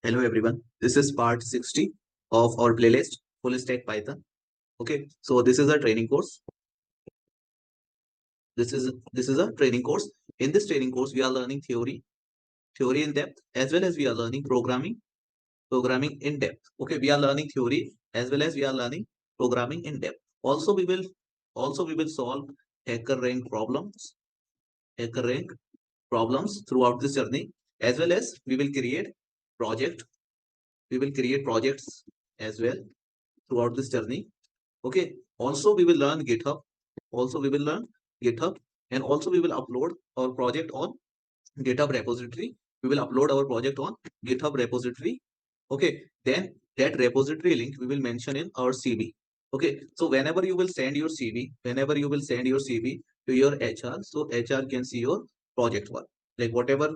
Hello everyone, this is part 60 of our playlist Full Stack Python. Okay, so this is a training course. This is a training course. In this training course, we are learning theory in depth, as well as we are learning programming in depth. Okay, we are learning theory as well as we are learning programming in depth. Also we will solve hacker rank problems throughout this journey, as well as we will create project. We will create projects as well throughout this journey. Okay. Also, we will learn GitHub. Also, we will learn GitHub, and also we will upload our project on GitHub repository. We will upload our project on GitHub repository. Okay. Then that repository link we will mention in our CV. Okay. So whenever you will send your CV, to your HR, so HR can see your project work, like whatever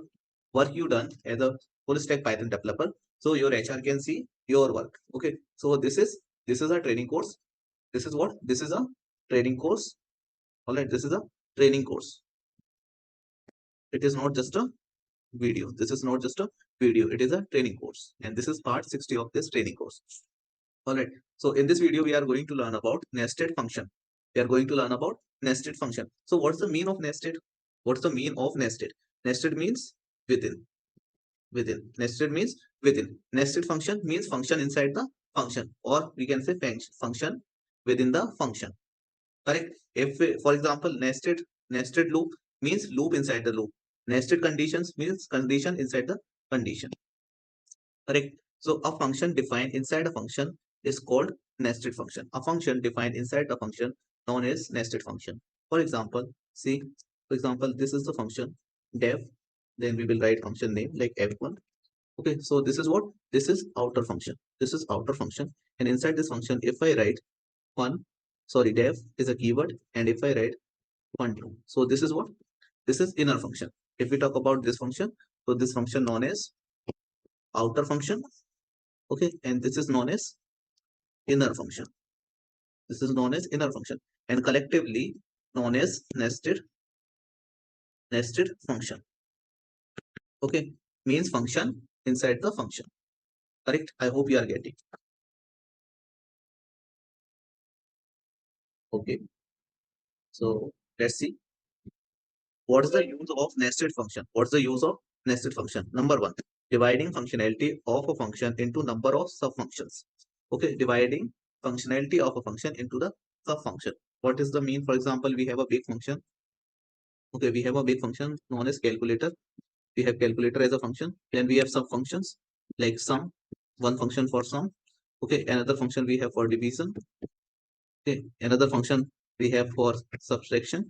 work you done as a full stack Python developer. So your HR can see your work. Okay. So this is a training course. This is what? This is a training course. All right. This is a training course. It is not just a video. This is not just a video. It is a training course. And this is part 60 of this training course. All right. So in this video, we are going to learn about nested function. We are going to learn about nested function. So what's the mean of nested? What's the mean of nested? Nested means within. Nested means within. Nested function means function inside the function, or we can say function within the function. Correct. If for example, nested loop means loop inside the loop. Nested conditions means condition inside the condition. Correct. So a function defined inside a function is called nested function. A function defined inside a function known as nested function. For example, see, for example, this is the function def. Then we will write function name like f1. Okay, so this is what? This is outer function. This is outer function. And inside this function, if I write def is a keyword, and if I write 1, 2, so this is what? This is inner function. If we talk about this function, so this function known as outer function. Okay, and this is known as inner function. This is known as inner function, and collectively known as nested function. Okay, means function inside the function. Correct. I hope you are getting. Okay, so let's see. What is the use of nested function? What's the use of nested function? Number one, dividing functionality of a function into number of sub-functions. Okay, dividing functionality of a function into the sub-function. What is the mean? For example, we have a big function. Okay, we have a big function known as calculator. We have calculator as a function. Then we have sub-functions like sum, one function for sum. Okay, another function we have for division. Okay, another function we have for subtraction.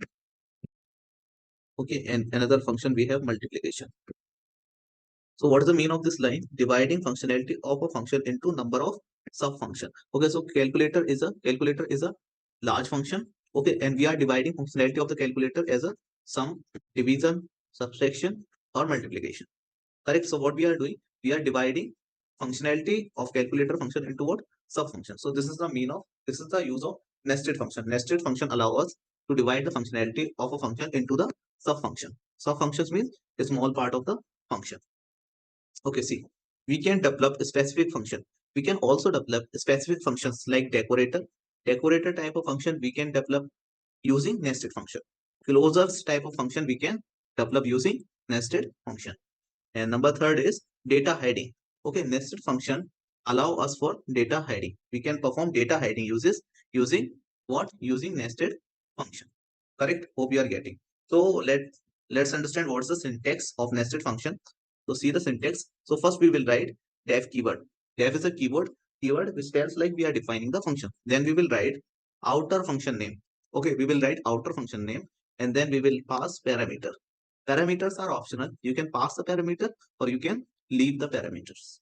Okay, and another function we have multiplication. So what is the mean of this line? Dividing functionality of a function into number of sub-function. Okay, so calculator is a large function. Okay, and we are dividing functionality of the calculator as a sum, division, subtraction, or multiplication. Correct. So what we are doing? We are dividing functionality of calculator function into what? Sub-function. So this is the use of nested function. Nested function allow us to divide the functionality of a function into the sub-function. Sub-functions means a small part of the function. Okay, see, we can develop a specific function. We can also develop specific functions like decorator. Decorator type of function we can develop using nested function. Closures type of function we can develop using nested function. And number third is data hiding. Okay, nested function allow us for data hiding. We can perform data hiding using what? Using nested function. Correct? Hope you are getting. So let's understand what's the syntax of nested function. So see the syntax. So first we will write def keyword. Def is a keyword which tells like we are defining the function. Then we will write outer function name. Okay, we will write outer function name, and then we will pass parameter. Parameters are optional. You can pass the parameter or you can leave the parameters.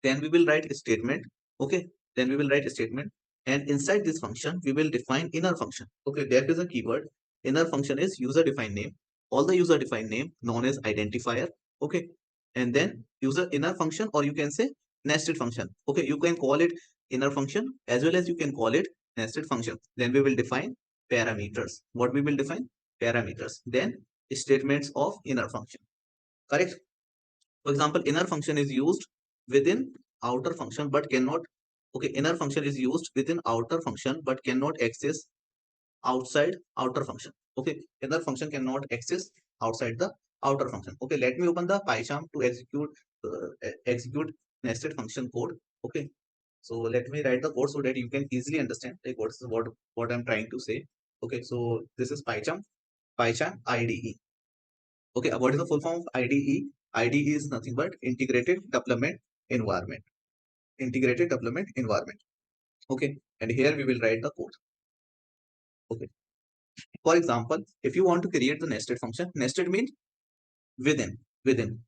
Then we will write a statement. Okay, then we will write a statement, and inside this function we will define inner function. Okay, def is a keyword. Inner function is user defined name. All the user defined name known as identifier. Okay, and then user inner function, or you can say nested function. Okay, you can call it inner function as well as you can call it nested function. Then we will define parameters. What we will define? Parameters. Then statements of inner function. Correct. For example, inner function is used within outer function but cannot, okay, inner function is used within outer function but cannot access outside outer function. Okay, inner function cannot access outside the outer function. Okay, let me open the PyCharm to execute nested function code. Okay, so let me write the code so that you can easily understand like what I'm trying to say. Okay, so this is PyCharm IDE. Okay, what is the full form of IDE? IDE is nothing but integrated development environment. Integrated development environment. Okay, and here we will write the code. Okay, for example, if you want to create the nested function, nested means within.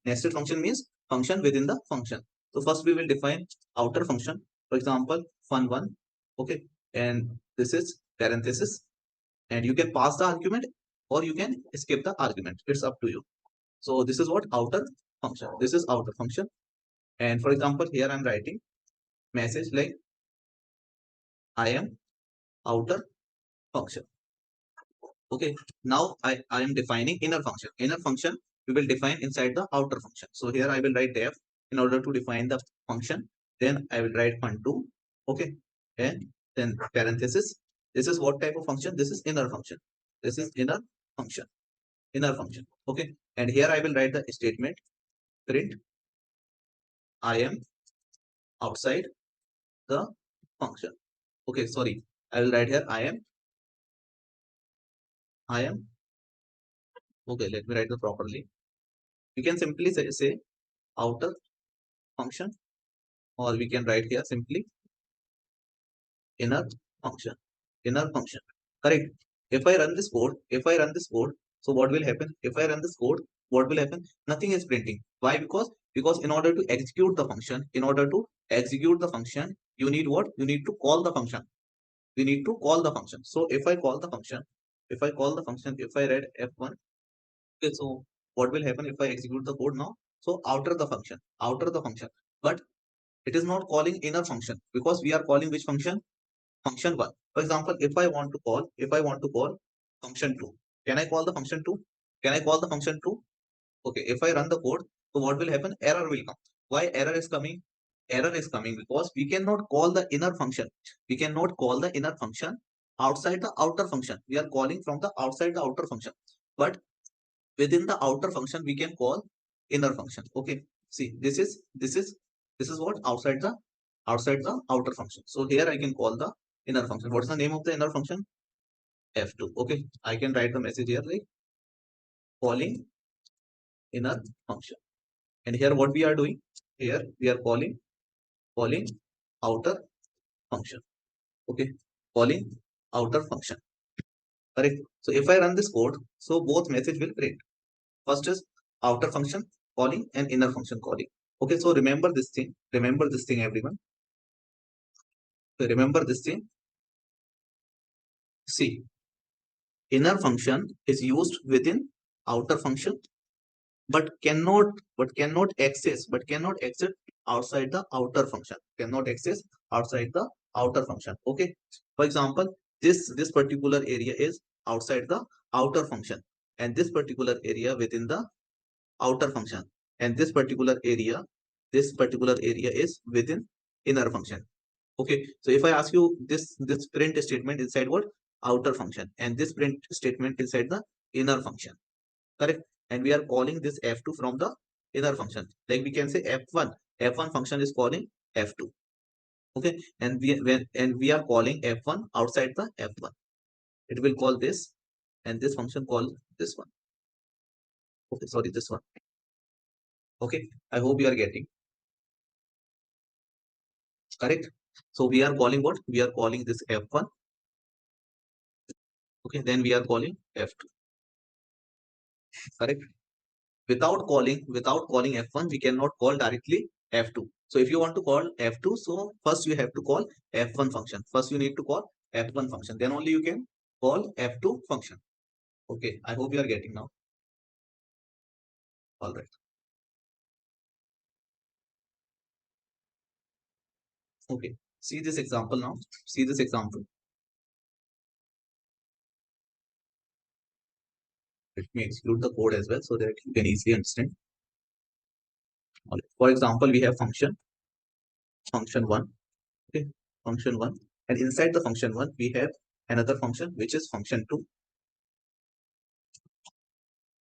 Nested function means function within the function. So first we will define outer function. For example, fun1. Okay, and this is parenthesis, and you can pass the argument or you can skip the argument. It's up to you. So this is what outer function. This is outer function. And for example, here I'm writing message like I am outer function. Okay, now I am defining inner function. Inner function we will define inside the outer function. So here I will write def in order to define the function. Then I will write fun2. Okay, and then parenthesis. This is what type of function? This is inner function. This is inner function. Inner function. Okay, and here I will write the statement print I am outside the function. Okay, sorry. I will write here I am. Okay, let me write it properly. You can simply say outer function, or we can write here simply inner function. Inner function. Correct. If I run this code, so what will happen? If I run this code, what will happen? Nothing is printing. Why? Because in order to execute the function, you need what? You need to call the function. We need to call the function. So if I call the function, if I read F1, okay, so what will happen if I execute the code now? So outer the function. But it is not calling inner function because we are calling which function? Function 1. For example, if I want to call function 2, can I call the function 2? Can I call the function 2? Okay, if I run the code, so what will happen? Error will come. Why error is coming? Error is coming because we cannot call the inner function. We cannot call the inner function outside the outer function. We are calling from the outside the outer function. But within the outer function, we can call inner function. Okay. See, this is what outside the outer function. So here I can call the inner function. What is the name of the inner function? F2. Okay. I can write the message here like calling inner function. And here what we are doing? Here we are calling outer function. Okay. Calling outer function. Correct. So if I run this code, so both message will print. First is outer function calling and inner function calling. Okay. So remember this thing. Remember this thing, everyone. So remember this thing. See, inner function is used within outer function but cannot access outside the outer function, okay. For example, this particular area is outside the outer function, and this particular area within the outer function, and this particular area is within inner function. Okay, so if I ask you this print statement inside what? Outer function, and this print statement inside the inner function. Correct. And we are calling this f2 from the inner function. Like we can say f1 function is calling f2. Okay, and we are calling f1 outside the f1. It will call this, and this function call this one. Okay, sorry, this one. Okay, I hope you are getting. Correct. So we are calling what? We are calling this f1. Okay, then we are calling f2. Correct. Without calling f1, we cannot call directly f2. So if you want to call f2, so first you have to call f1 function. First you need to call f1 function, then only you can call f2 function. Okay, I hope you are getting now. All right. Okay, see this example now. See this example. Let me exclude the code as well so that you can easily understand. All right. For example, we have function function 1. Okay, function 1, and inside the function 1 we have another function which is function 2,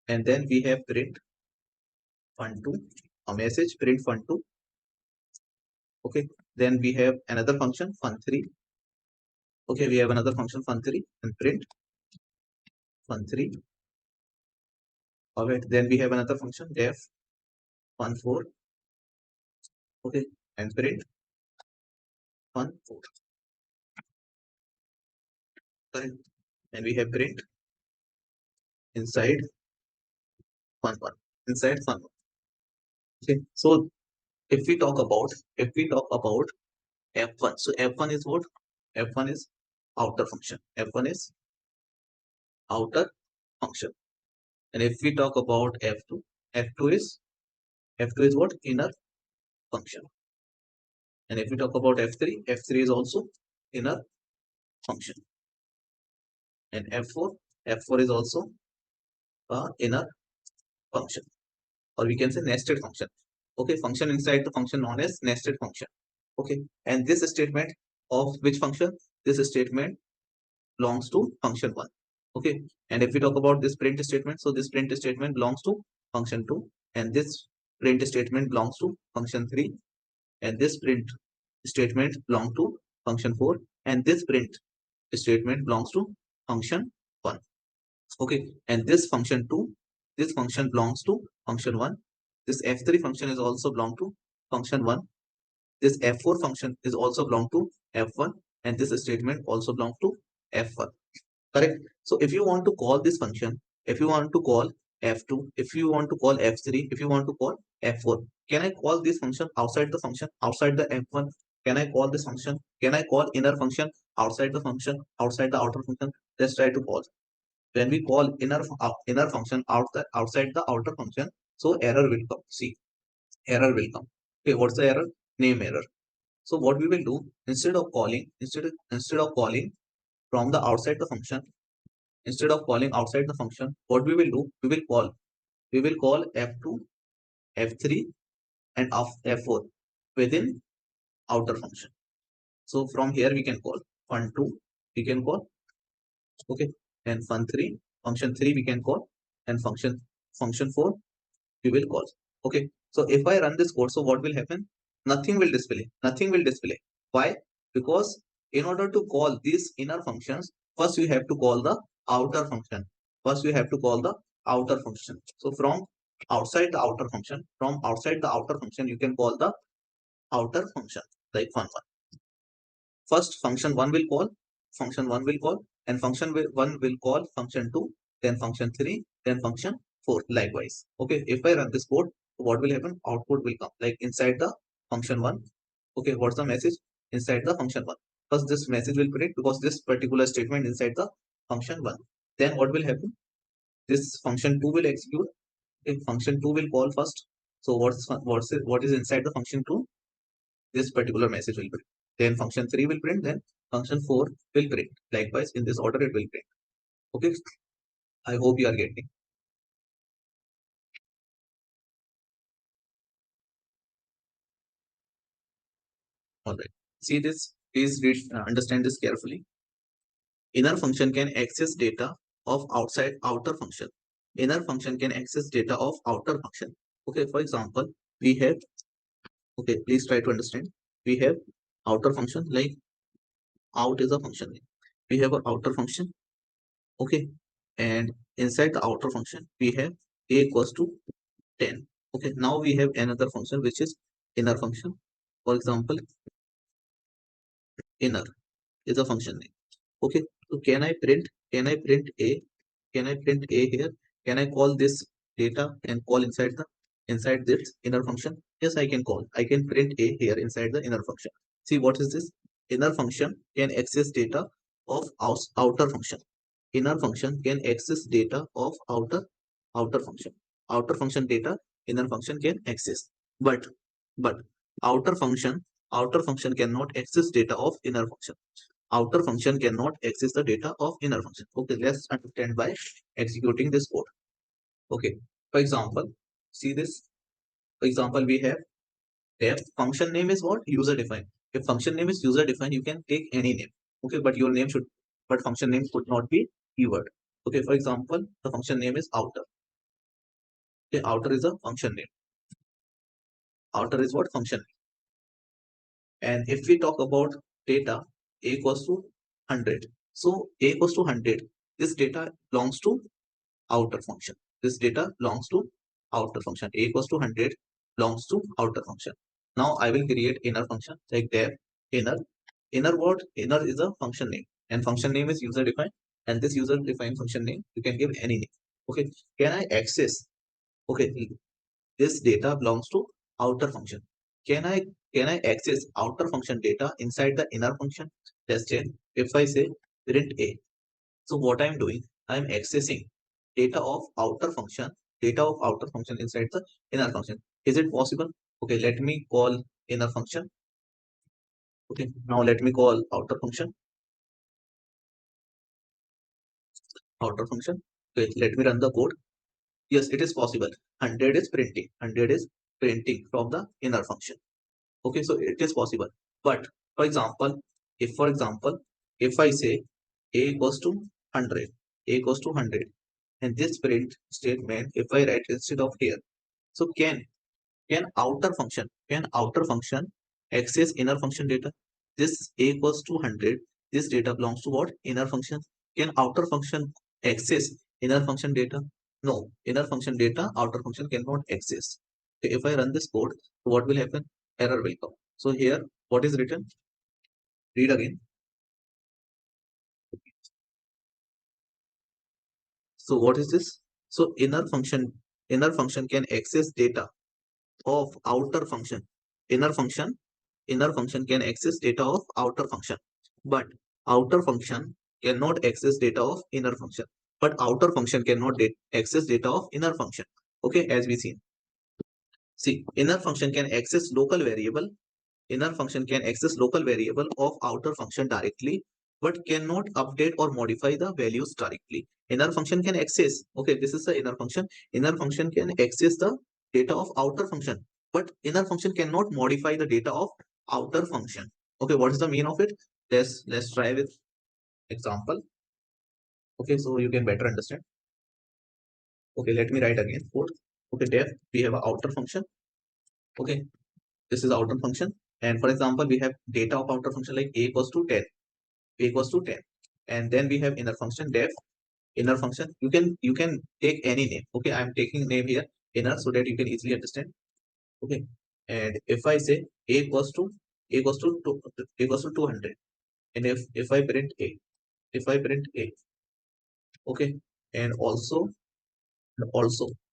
and then we have print fun2, a message print fun2. Okay, then we have another function fun3. Okay, we have another function fun3 and print fun3. All right, then we have another function def fun4. Okay, and print fun4. Correct, and we have print inside fun1, inside fun1. Okay, so if we talk about f1, so f1 is what? F1 is outer function. F1 is outer function. And if we talk about f2, f2 is f2 is what? Inner function. And if we talk about f3, f3 is also inner function. And f4, f4 is also inner function, or we can say nested function. Okay, function inside the function known as nested function. Okay, and this statement of which function? This statement belongs to function 1. Okay, and if we talk about this print statement, so this print statement belongs to function 2, and this print statement belongs to function 3, and this print statement belongs to function 4, and this print statement belongs to function 1. Okay, and this function 2, this function belongs to function 1. This f3 function is also belong to function 1. This f4 function is also belong to f1, and this statement also belongs to f1. Correct. So if you want to call this function, if you want to call f2, if you want to call f3, if you want to call f4, can I call this function outside the function, outside the f1? Can I call this function? Can I call inner function outside the function, outside the outer function? Let's try to call. When we call inner function outside the outer function, so error will come. See, error will come. Okay, what's the error? Name error. So what we will do, instead of calling from the outside the function, instead of calling outside the function, what we will do, we will call f2, f3, and of f4 within outer function. So from here we can call fun2, we can call. Okay, and fun3, function 3 we can call, and function 4 we will call. Okay, so if I run this code, so what will happen? Nothing will display. Nothing will display. Why? Because in order to call these inner functions, first we have to call the outer function. First we have to call the outer function. So from outside the outer function, you can call the outer function like fun1. First function 1 will call, and function 1 will call function 2, then function 3, then function 4 likewise. Okay, if I run this code, what will happen? Output will come like inside the function 1. Okay, what's the message? Inside the function 1. First this message will print because this particular statement inside the function 1. Then what will happen? This function 2 will execute. If function 2 will call first, so what is inside the function 2? This particular message will print. Then function 3 will print, then function 4 will print. Likewise, in this order it will print. Okay, I hope you are getting. All right. See this, please read, understand this carefully. Inner function can access data of outer function. Inner function can access data of outer function. Okay, for example, we have, okay, please try to understand. We have outer function, like out is a function. We have an outer function. Okay, and inside the outer function we have a equals to 10. Okay, now we have another function which is inner function. For example, inner is a function name. Okay, so a, can I print a here? Can I call this data and call inside this inner function? Yes, I can call. I can print a here inside the inner function. See, what is this? Inner function can access data of outer function. Inner function can access data of outer function. Outer function data inner function can access. But outer function cannot access data of inner function. Outer function cannot access the data of inner function. Okay, let's understand by executing this code. Okay, for example, see this. For example, we have Def function name is what? User defined. If function name is user defined, you can take any name. Okay, but your name should, but function name could not be keyword. Okay, for example, the function name is outer. Okay, outer is a function name. Outer is what? Function name. And if we talk about data, a equals to 100. So a equals to 100. This data belongs to outer function. This data belongs to outer function. A equals to 100 belongs to outer function. Now I will create inner function like def inner. Inner what? Inner is a function name, and function name is user defined. And this user defined function name you can give any name. Okay, can I access? Okay, this data belongs to outer function. Can I access outer function data inside the inner function? Let's check. If I say print a, so what I'm doing, I'm accessing data of outer function inside the inner function. Is it possible? Okay, let me call inner function. Okay, now let me call outer function. Outer function. Okay, let me run the code. Yes, it is possible. 100 is printing. 100 is printing from the inner function. Okay, so it is possible. But for example, if I say a equals to 100, a equals to 100, and this print statement, if I write instead of here, so can outer function access inner function data? This a equals to 100, this data belongs to what? Inner function. Can outer function access inner function data? No, inner function data outer function cannot access. Okay, if I run this code, what will happen? Error will come. So here what is written? Read again. So what is this? So inner function can access data of outer function. Inner function, inner function can access data of outer function, but outer function cannot access data of inner function. But outer function cannot access data of inner function. Okay, as we see. See, inner function can access local variable. Inner function can access local variable of outer function directly, but cannot update or modify the values directly. Inner function can access, okay, this is the inner function. Inner function can access the data of outer function, but inner function cannot modify the data of outer function. Okay, what is the mean of it? Let's try with example. Okay, so you can better understand. Okay, let me write again code. Okay, def, we have a outer function. Okay, this is outer function. And for example, we have data of outer function like a equals to 10. A equals to 10, and then we have inner function def inner function. You can take any name. Okay, I'm taking name here inner so that you can easily understand. Okay, and if I say a equals to a equals to 200, and if I print a, if I print a, okay, and also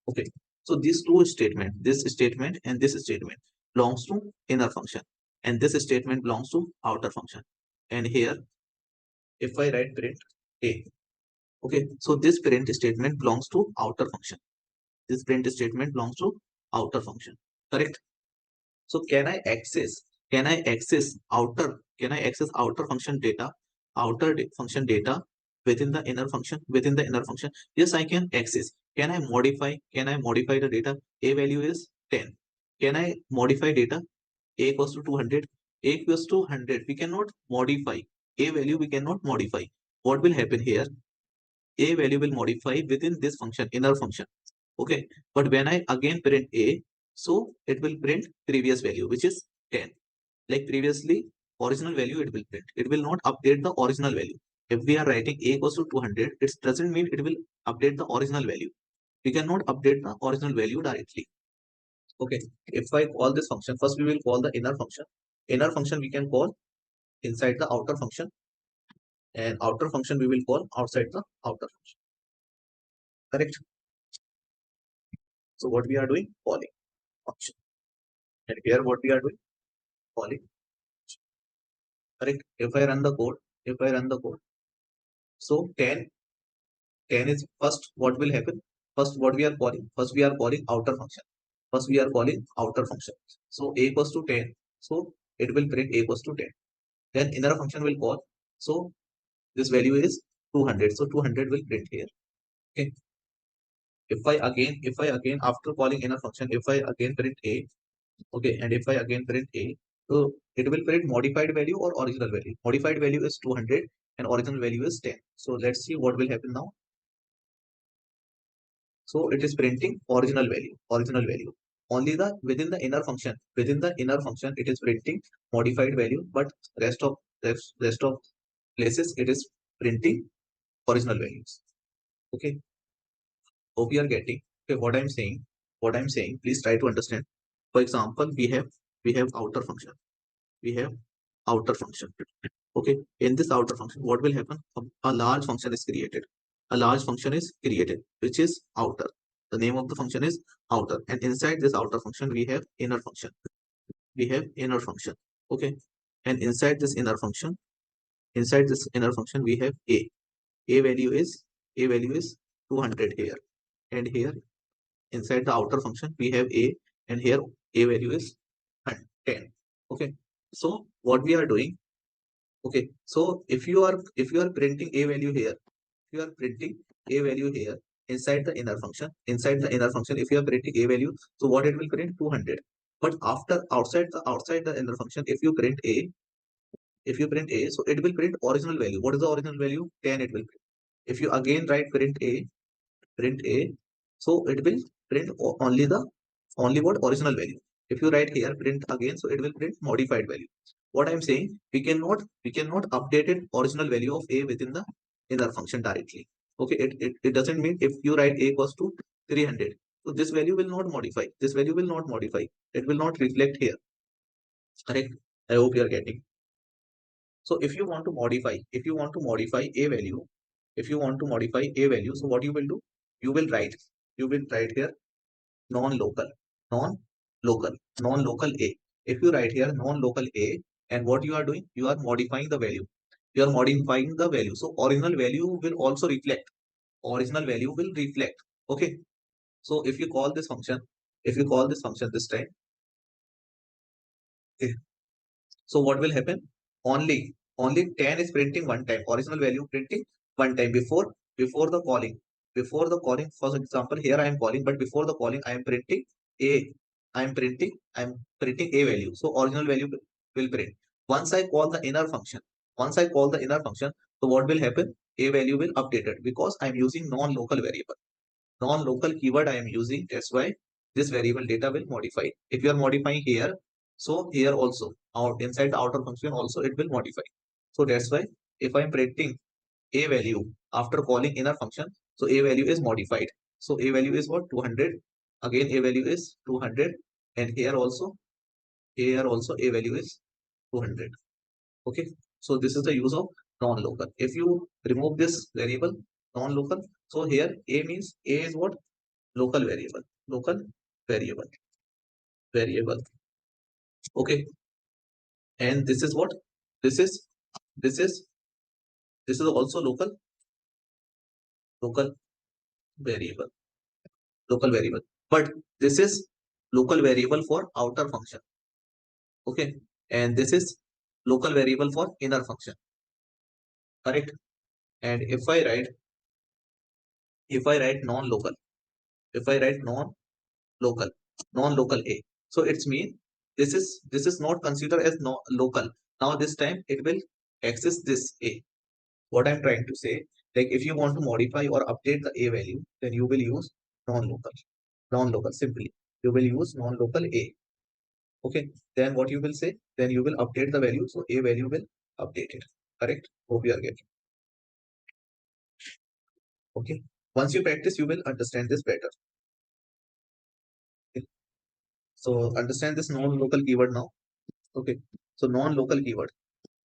okay, so these two statement, this statement and this statement belongs to inner function, and this statement belongs to outer function. And here if I write print a, okay, so this print statement belongs to outer function. This print statement belongs to outer function. Correct? So can I access outer function data, function data within the inner function, within the inner function? Yes, I can access. Can I modify the data? A value is 10. Can I modify data? A equals to 200. A equals to 100. We cannot modify. A value we cannot modify. What will happen here? A value will modify within this function, inner function. Okay, but when I again print a, so it will print previous value, which is 10. Like previously original value it will print, it will not update the original value. If we are writing a equals to 200, it doesn't mean it will update the original value. We cannot update the original value directly. Okay, if I call this function, first we will call the inner function. Inner function we can call inside the outer function, and outer function we will call outside the outer function. Correct? So what we are doing? Calling function. And here what we are doing? Calling. Correct? If I run the code, if I run the code, so 10 is first, what will happen? First, what we are calling? First, we are calling outer function. First, we are calling outer function. So a equals to 10. So it will print a equals to 10. Then inner function will call. So this value is 200. So 200 will print here. Okay. If I again after calling inner function, if I again print a, Okay, and if I again print A, so it will print modified value or original value. Modified value is 200 and original value is 10. So let's see what will happen now. So it is printing original value, original value. Only the within the inner function, it is printing modified value, but rest of places it is printing original values. Okay, hope you are getting. Okay, what I'm saying, please try to understand. For example, we have outer function, we have outer function. Okay, in this outer function, what will happen? A large function is created. A large function is created, which is outer. The name of the function is outer, and inside this outer function, we have inner function. We have inner function. Okay, and inside this inner function, we have a. A value is 200 here, and here inside the outer function, we have a, and here a value is 10. Okay, so what we are doing. Okay, so if you are printing a value here, if you are printing a value here inside the inner function, if you are printing a value, so what it will print 200. But after outside the inner function, if you print a, so it will print original value. What is the original value? 10 it will print. If you again write print a, so it will print only what original value. If you write here print again, so it will print modified value. What I'm saying, we cannot update it original value of a within the inner function directly. Okay, it doesn't mean if you write a equals to 300, so this value will not modify. This value will not modify. It will not reflect here. Correct? I hope you are getting. So if you want to modify a value, so what you will do? You will write, here non-local, non-local, non-local A. If you write here non-local A, and what you are doing, you are modifying the value. You are modifying the value. So original value will also reflect. Original value will reflect. Okay. So if you call this function, this time, okay, so what will happen? Only 10 is printing one time. Original value printing one time before the calling. Before the calling, for example, here I am calling, but before the calling, I am printing a. I am printing a value. So original value will print. Once I call the inner function, so what will happen? A value will update it because I am using non-local variable. Non-local keyword I am using. That's why this variable data will modify. If you are modifying here, so here also out inside the outer function also it will modify. So that's why if I am printing a value after calling inner function, so a value is modified. So a value is what? 200. Again a value is 200, and here also a value is 200. Okay, so this is the use of non-local. If you remove this variable non-local, so here a means a is what? Local variable, local variable, variable. Okay, and this is what? This is this is this is also local variable, local variable. But this is local variable for outer function. Okay, and this is local variable for inner function. Correct. And if I write non-local, if I write non-local, non-local A, so it's mean this is not considered as no local. Now this time it will access this A. What I'm trying to say, like if you want to modify or update the A value, then you will use non-local. Non-local simply. You will use non-local A. Okay. Then what you will say? Then you will update the value. So A value will update it. Correct? Hope you are getting. Okay. Once you practice, you will understand this better. Okay. So understand this non-local keyword now. Okay. So non-local keyword.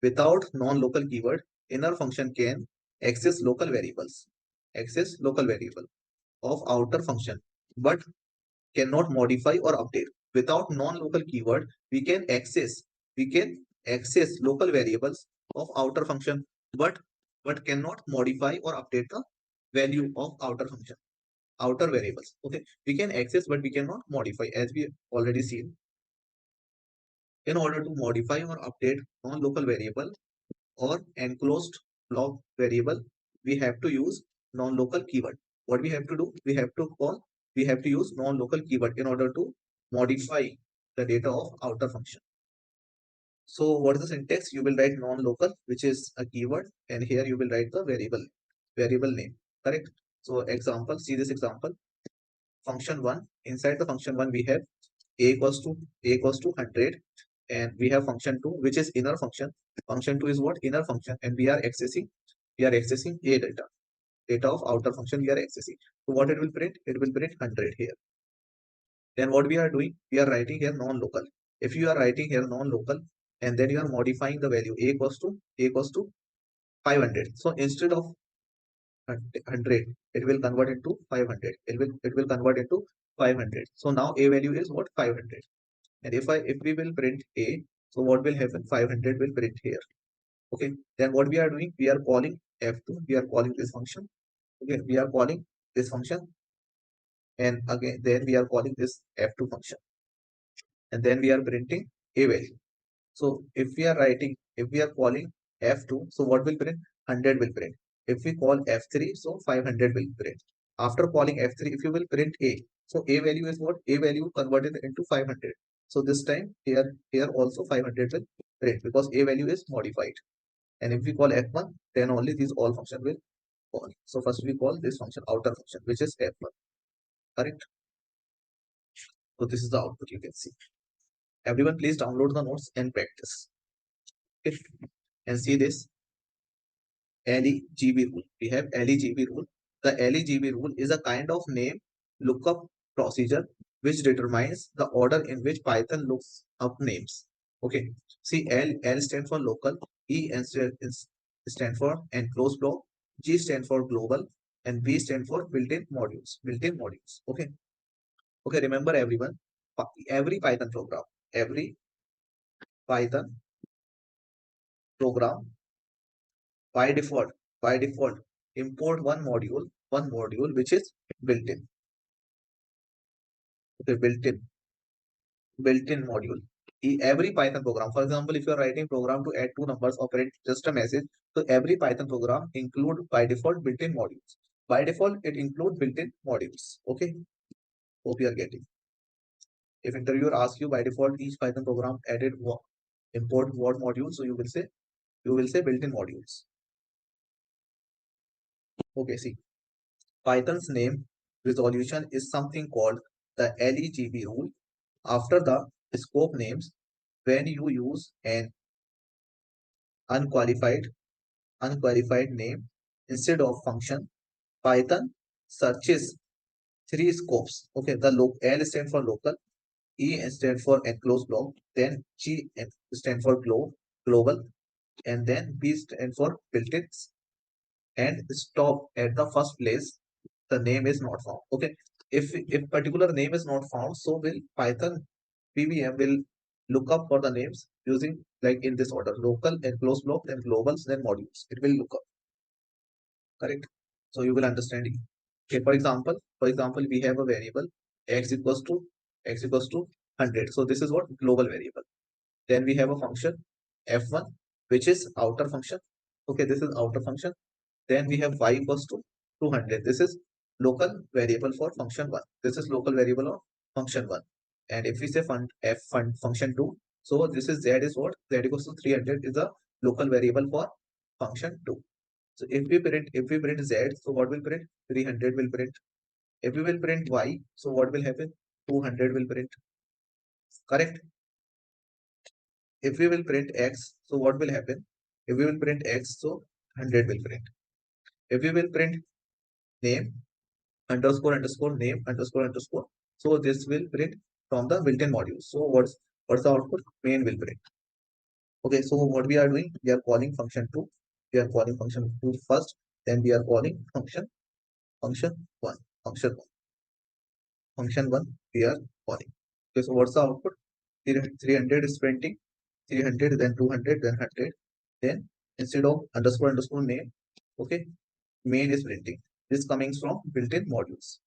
Without non-local keyword, inner function can access local variables. Access local variable of outer function, but cannot modify or update. Without non-local keyword, we can access local variables of outer function, but cannot modify or update the value of outer function, outer variables. Okay, we can access, but we cannot modify, as we already seen. In order to modify or update non-local variable or enclosed block variable, we have to use non-local keyword. What we have to do? We have to use non-local keyword in order to modify the data of outer function. So what is the syntax? You will write non-local, which is a keyword, and here you will write the variable name. Correct? So example, see this example. Function one. Inside the function one, we have a equals to 100, and we have function two, which is inner function. Function two is what? Inner function, and we are accessing a data of outer function we are accessing. So what it will print? It will print 100 here. Then what we are doing? We are writing here non-local. If you are writing here non-local, and then you are modifying the value a equals to 500. So instead of 100, it will convert into 500. It will convert into 500. So now a value is what? 500. And if we will print a, so what will happen? 500 will print here. Okay. Then what we are doing? We are calling f2. We are calling this function. Okay. We are calling this function, and again then we are calling this f2 function, and then we are printing a value. So if we are calling f2, so what will print? 100 will print. If we call f3, so 500 will print. After calling f3, if you will print a, so a value is what? A value converted into 500. So this time here also 500 will print because a value is modified. And if we call f1, then only these all function will call. So first we call this function outer function, which is f1. Correct? So this is the output you can see. Everyone, please download the notes and practice. Okay. And see this LEGB rule. We have LEGB rule. The LEGB rule is a kind of name lookup procedure which determines the order in which Python looks up names. Okay. See, L stand for local, stand for enclosed block, G stand for global, and B stand for built-in modules. Built-in modules. Okay. Okay. Remember everyone, every Python program by default import one module which is built-in. Okay, built-in module. Every Python program, for example, if you are writing program to add two numbers or print just a message, so every Python program include by default built-in modules. By default it include built-in modules. Okay, hope you are getting. If interviewer asks you by default each Python program added import what module, so you will say built-in modules. Okay, see, Python's name resolution is something called the LEGB rule. After the scope names, when you use an unqualified name instead of function, Python searches three scopes. Okay, the L stand for local, E stand for enclosed block, then G stand for global, and then B stand for built-in, and stop at the first place the name is not found. Okay, if particular name is not found, so will Python PVM will look up for the names using like in this order: local, enclosed block, then globals, then modules. It will look up. Correct? So you will understand it. Okay, for example, we have a variable x equals to 100. So this is what? Global variable. Then we have a function f1, which is outer function. Okay, this is outer function. Then we have y equals to 200. This is local variable for function 1. This is local variable of function 1. And if we say function 2, so this is z is what? Z equals to 300 is a local variable for function 2. So if we print z, so what will print? 300 will print. If we will print y, so what will happen? 200 will print. Correct? If we will print x, so what will happen? If we will print x, so 100 will print. If we will print name underscore name underscore, so this will print from the built-in module. So what's the output? Main will print. Okay, so what we are doing? We are calling function 2. We are calling function 2 first, then we are calling function 1. Function 1 we are calling. Okay, so what's the output? 300 is printing, 300, then 200, then 100. Then instead of underscore name, okay, main is printing. This coming from built-in modules.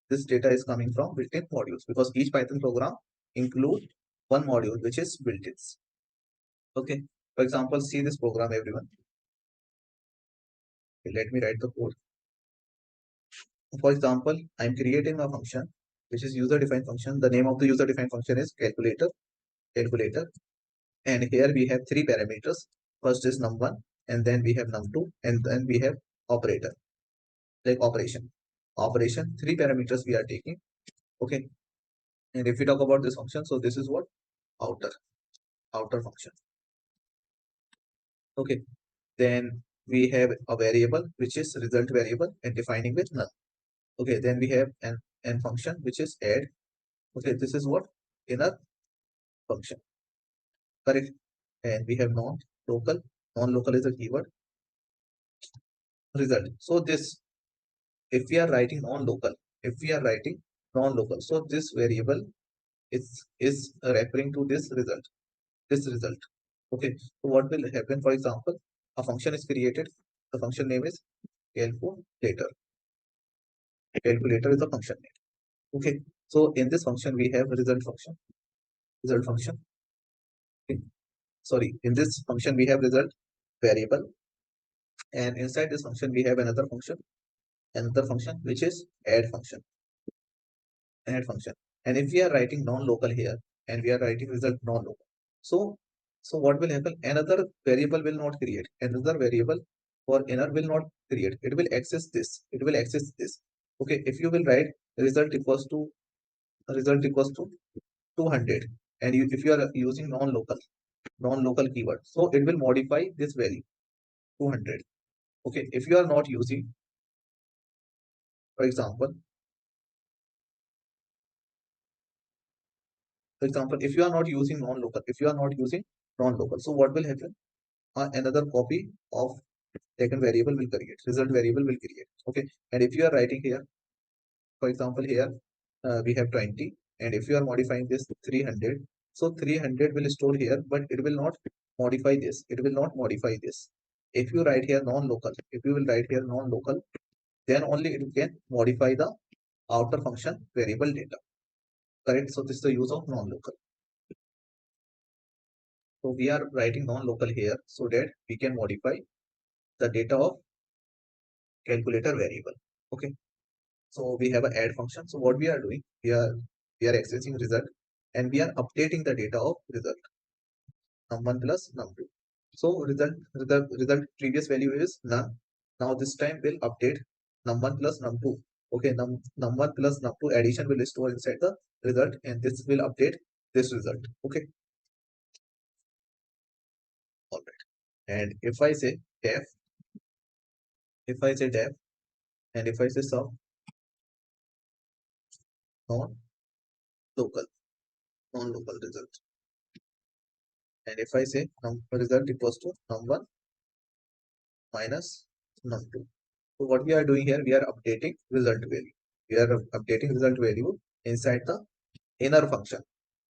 This data is coming from built-in modules because each Python program include one module which is built-ins. Okay, for example, see this program, everyone. Okay, let me write the code. For example, I'm creating a function which is user defined function. The name of the user defined function is calculator. And here we have three parameters. First is num1, and then we have num2, and then we have operator, like operation. Three parameters we are taking. Okay. And if we talk about this function, so this is what outer function. Okay. Then we have a variable which is result variable and defining with null. Okay. Then we have an function which is add. Okay. This is what inner function. Correct. And we have non-local. Non-local is a keyword. Result. So this, if we are writing non-local, so this variable is referring to this result. Okay. So what will happen? For example, a function is created. The function name is calculator. Calculator is a function name. Okay. So in this function we have result function. Okay. Sorry, in this function we have result variable, and inside this function we have another function which is add function. And if we are writing non-local here and we are writing result non-local, so what will happen? Another variable will not create. Another variable for inner will not create. It will access this. Okay. If you will write result equals to 200, and if you are using non-local keyword, so it will modify this value 200. Okay. If you are not using, for example, if you are not using non-local, so what will happen? Another copy of taken variable will create, result variable will create. Okay. And if you are writing here, for example, here we have 20, and if you are modifying this 300, so 300 will store here, but it will not modify this. If you write here non-local, then only it can modify the outer function variable data. Correct. So this is the use of non-local. So we are writing non-local here so that we can modify the data of calculator variable. Okay. So we have an add function. So what we are doing, we are accessing result, and we are updating the data of result num1 plus num2. So result previous value is none. Now this time we'll update num1 plus num2. Okay, num1 plus num2 addition will store inside the result, and this will update this result. Okay, all right. And if I say def, and if I say sum non-local, non-local result, and if I say result equals to num1 minus num2. So what we are doing here, we are updating result value. We are updating result value inside the inner function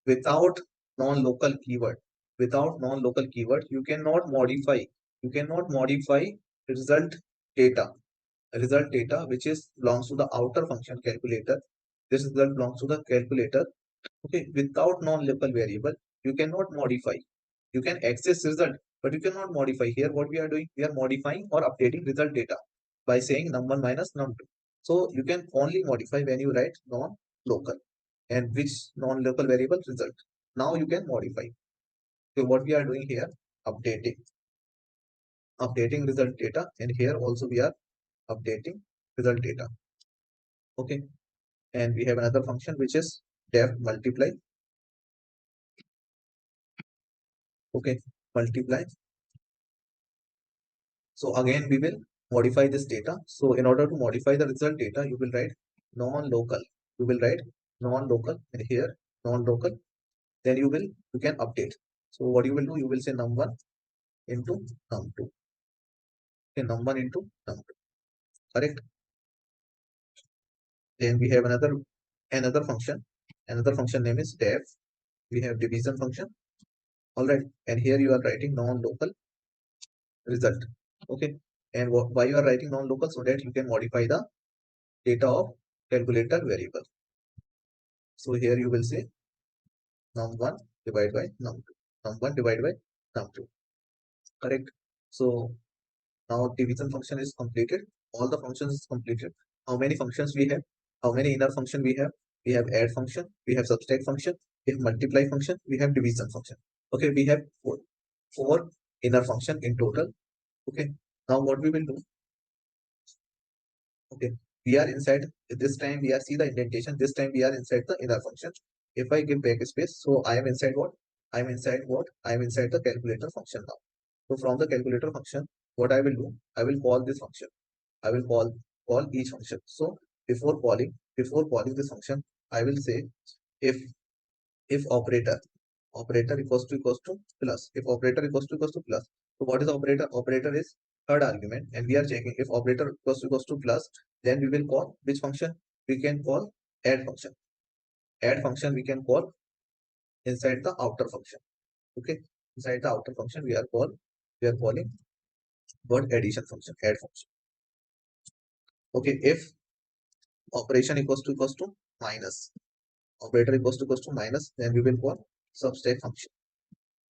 without non-local keyword. Without non-local keyword, you cannot modify. Result data. Result data which is belongs to the outer function calculator. This result belongs to the calculator. Okay, without non-local variable, you cannot modify. You can access result, but you cannot modify. Here what we are doing, we are modifying or updating result data by saying num1 minus num2. So you can only modify when you write non-local, and which non-local variable result. Now you can modify. So what we are doing here, updating result data, and here also we are updating result data. Okay, and we have another function which is def multiply. Okay, multiply. So again, we will modify this data. So in order to modify the result data, you will write non-local. You will write non-local, and here non-local. Then you can update. So what you will do, you will say num1 into num2. Okay, num1 into num2. Correct. Then we have another function. Another function name is def. We have division function. All right. And here you are writing non-local result. Okay. And why you are writing non-local? So that you can modify the data of calculator variable. So here you will say num1 divided by num2. Num1 divided by num2. Correct. So now division function is completed. All the functions is completed. How many functions we have? How many inner function we have? we have add function, we have subtract function, we have multiply function, we have division function. Okay, we have four inner function in total. Okay, now what we will do, okay, we are inside, this time we are, see the indentation, this time we are inside the inner function. If I give backspace, so I am inside what? I am inside what? I am inside the calculator function now. So from the calculator function, what I will do, I will call this function. I will call each function. So before calling this function, I will say if operator equals to plus. If operator equals to plus. So what is operator? Operator is third argument, and we are checking if operator equals to plus, then we will call which function? We can call add function. Add function we can call inside the outer function. Okay, inside the outer function we are calling what? Addition function, add function. Okay, if operation equals to minus, operator equals to minus, then we will call subtract function.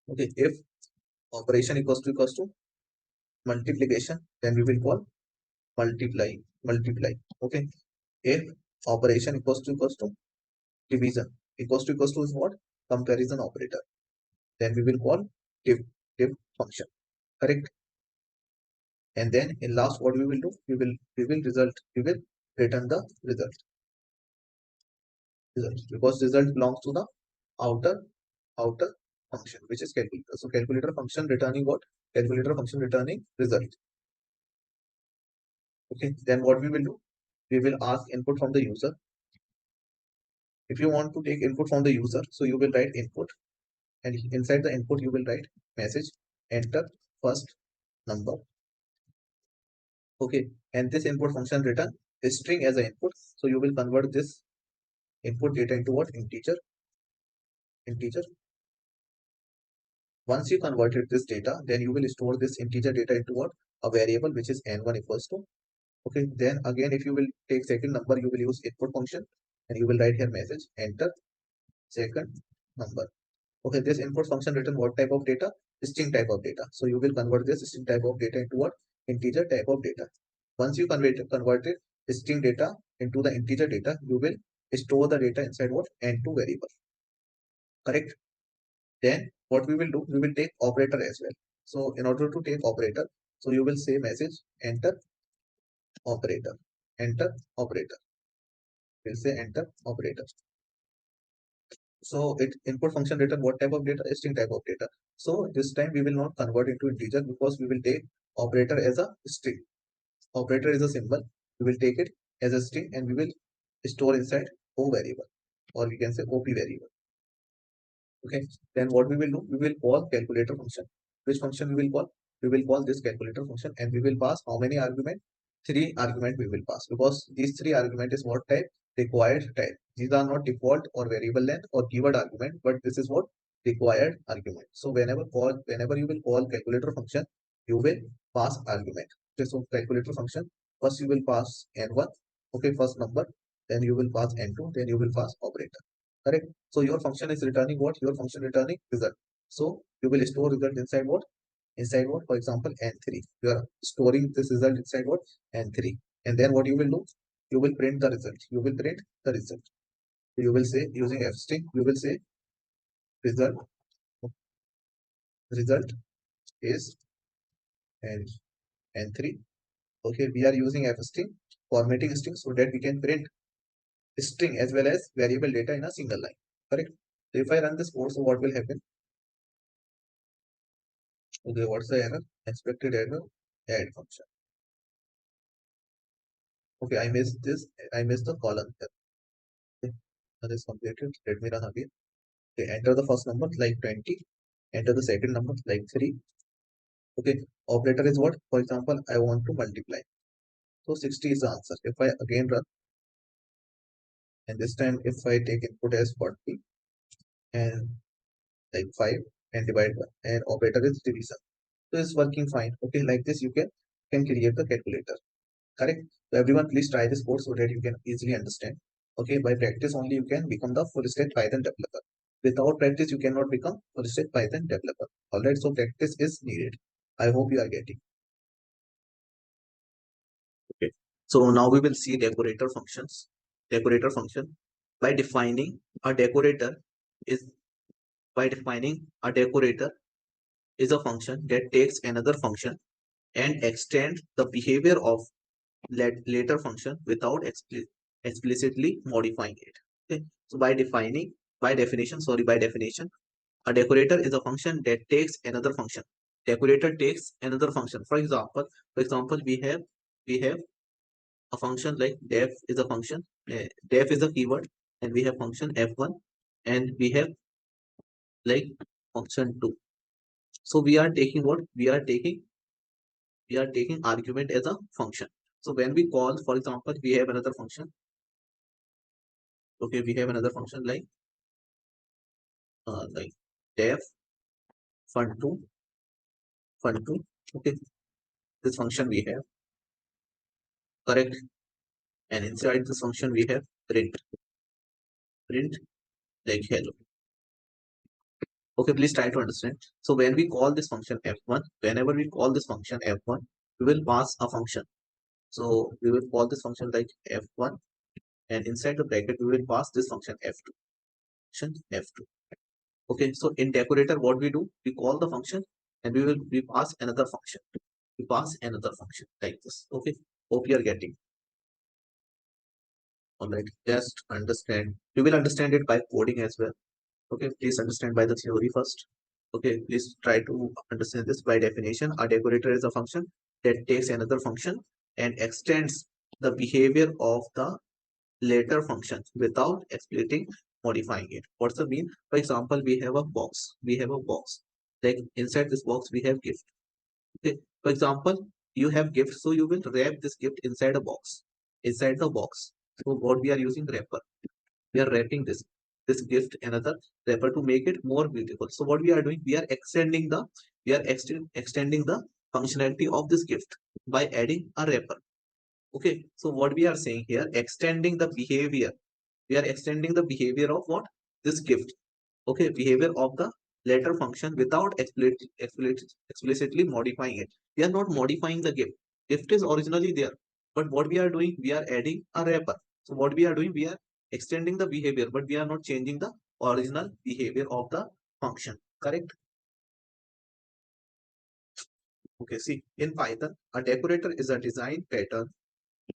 Okay, if operation equals to multiplication, then we will call multiply. Okay, if operation equals to division, equals to is what? Comparison operator, then we will call div function. Correct. And then in last, what we will do, we will return the result, because result belongs to the outer function, which is calculator. So calculator function returning what? Calculator function returning result. Okay, then what we will do, we will ask input from the user. If you want to take input from the user, so you will write input, and inside the input you will write message, enter first number. Okay, and this input function return a string as an input. So you will convert this input data into what? Integer. Once you converted this data, then you will store this integer data into what? A variable, which is n1 equals to. Okay, then again, if you will take second number, you will use input function, and you will write here message, enter second number. Okay, this input function return what type of data? String type of data. So you will convert this string type of data into what? Integer type of data. Once you converted string data into the integer data, you will store the data inside what? N2 variable. Correct. Then what we will do, we will take operator as well. So in order to take operator, so you will say message, enter operator, enter operator. We'll say enter operator. So it input function return what type of data? String type of data. So this time we will not convert into integer, because we will take operator as a string. Operator is a symbol. We will take it as a string, and we will store inside O variable, or we can say OP variable. Okay. Then what we will do, we will call calculator function. Which function we will call? We will call this calculator function, and we will pass how many argument? 3 argument we will pass, because these 3 argument is what type? Required type. These are not default or variable length or keyword argument, but this is what? Required argument. So whenever you will call calculator function, you will pass argument. Okay, so calculator function, first you will pass n1, okay, first number, then you will pass n2, then you will pass operator. Correct. So your function is returning what? Your function returning result. So you will store result inside what? Inside what? For example, n3. You are storing this result inside what? N3. And then what you will do? You will print the result. You will print the result. You will say using f string. You will say result is n n3. Okay, we are using f string, formatting string, so that we can print string as well as variable data in a single line. Correct. So if I run this code, so what will happen? Okay, what's the error? Expected error, add function. Okay, I missed this. I missed the column here. Okay, that is completed. Let me run again. Okay, enter the first number like 20. Enter the second number like 3. Okay, operator is what? For example, I want to multiply. So 60 is the answer. If I again run, and this time if I take input as 40 and like 5 and divide by, and operator is division. So it's working fine. Okay, like this you can create the calculator. Correct. So everyone, please try this code so that you can easily understand. Okay, by practice only you can become the full stack Python developer. Without practice, you cannot become full stack Python developer. Alright, so practice is needed. I hope you are getting. Okay. So now we will see decorator functions. Decorator function. by defining a decorator is by defining a decorator is a function that takes another function and extends the behavior of later function without explicitly modifying it. Okay, so by definition, by definition, a decorator is a function that takes another function. Decorator takes another function. For example, we have a function like def is a function. Def is a keyword, and we have function f1, and we have like function 2. So we are taking argument as a function. So when we call, for example, we have another function. Okay, we have another function like def fun2. Okay, this function we have, correct, and inside this function we have print like hello. Okay, please try to understand. So when we call this function f1, whenever we call this function f1, we will pass a function. So we will call this function like f1, and inside the bracket we will pass this function f2. Function f2. Okay, so in decorator, what we do, we call the function and we pass another function. We pass another function like this. Okay, hope you are getting. All right, just understand. You will understand it by coding as well. Okay, please understand by the theory first. Okay, please try to understand this. By definition, a decorator is a function that takes another function and extends the behavior of the later function without explicitly modifying it. What's the mean? For example, we have a box. Like inside this box, we have gift. Okay. For example, you have gift, so you will wrap this gift inside a box. Inside the box. So what we are using, wrapper. We are wrapping this gift another wrapper to make it more beautiful. So what we are doing, we are extending the functionality of this gift by adding a wrapper. Okay, so what we are saying here, extending the behavior. We are extending the behavior of what? This gift. Okay, behavior of the latter function without explicitly modifying it. We are not modifying the gift. Gift is originally there. But what we are doing, we are adding a wrapper. So what we are doing, we are extending the behavior, but we are not changing the original behavior of the function. Correct? Okay, see, in Python, a decorator is a design pattern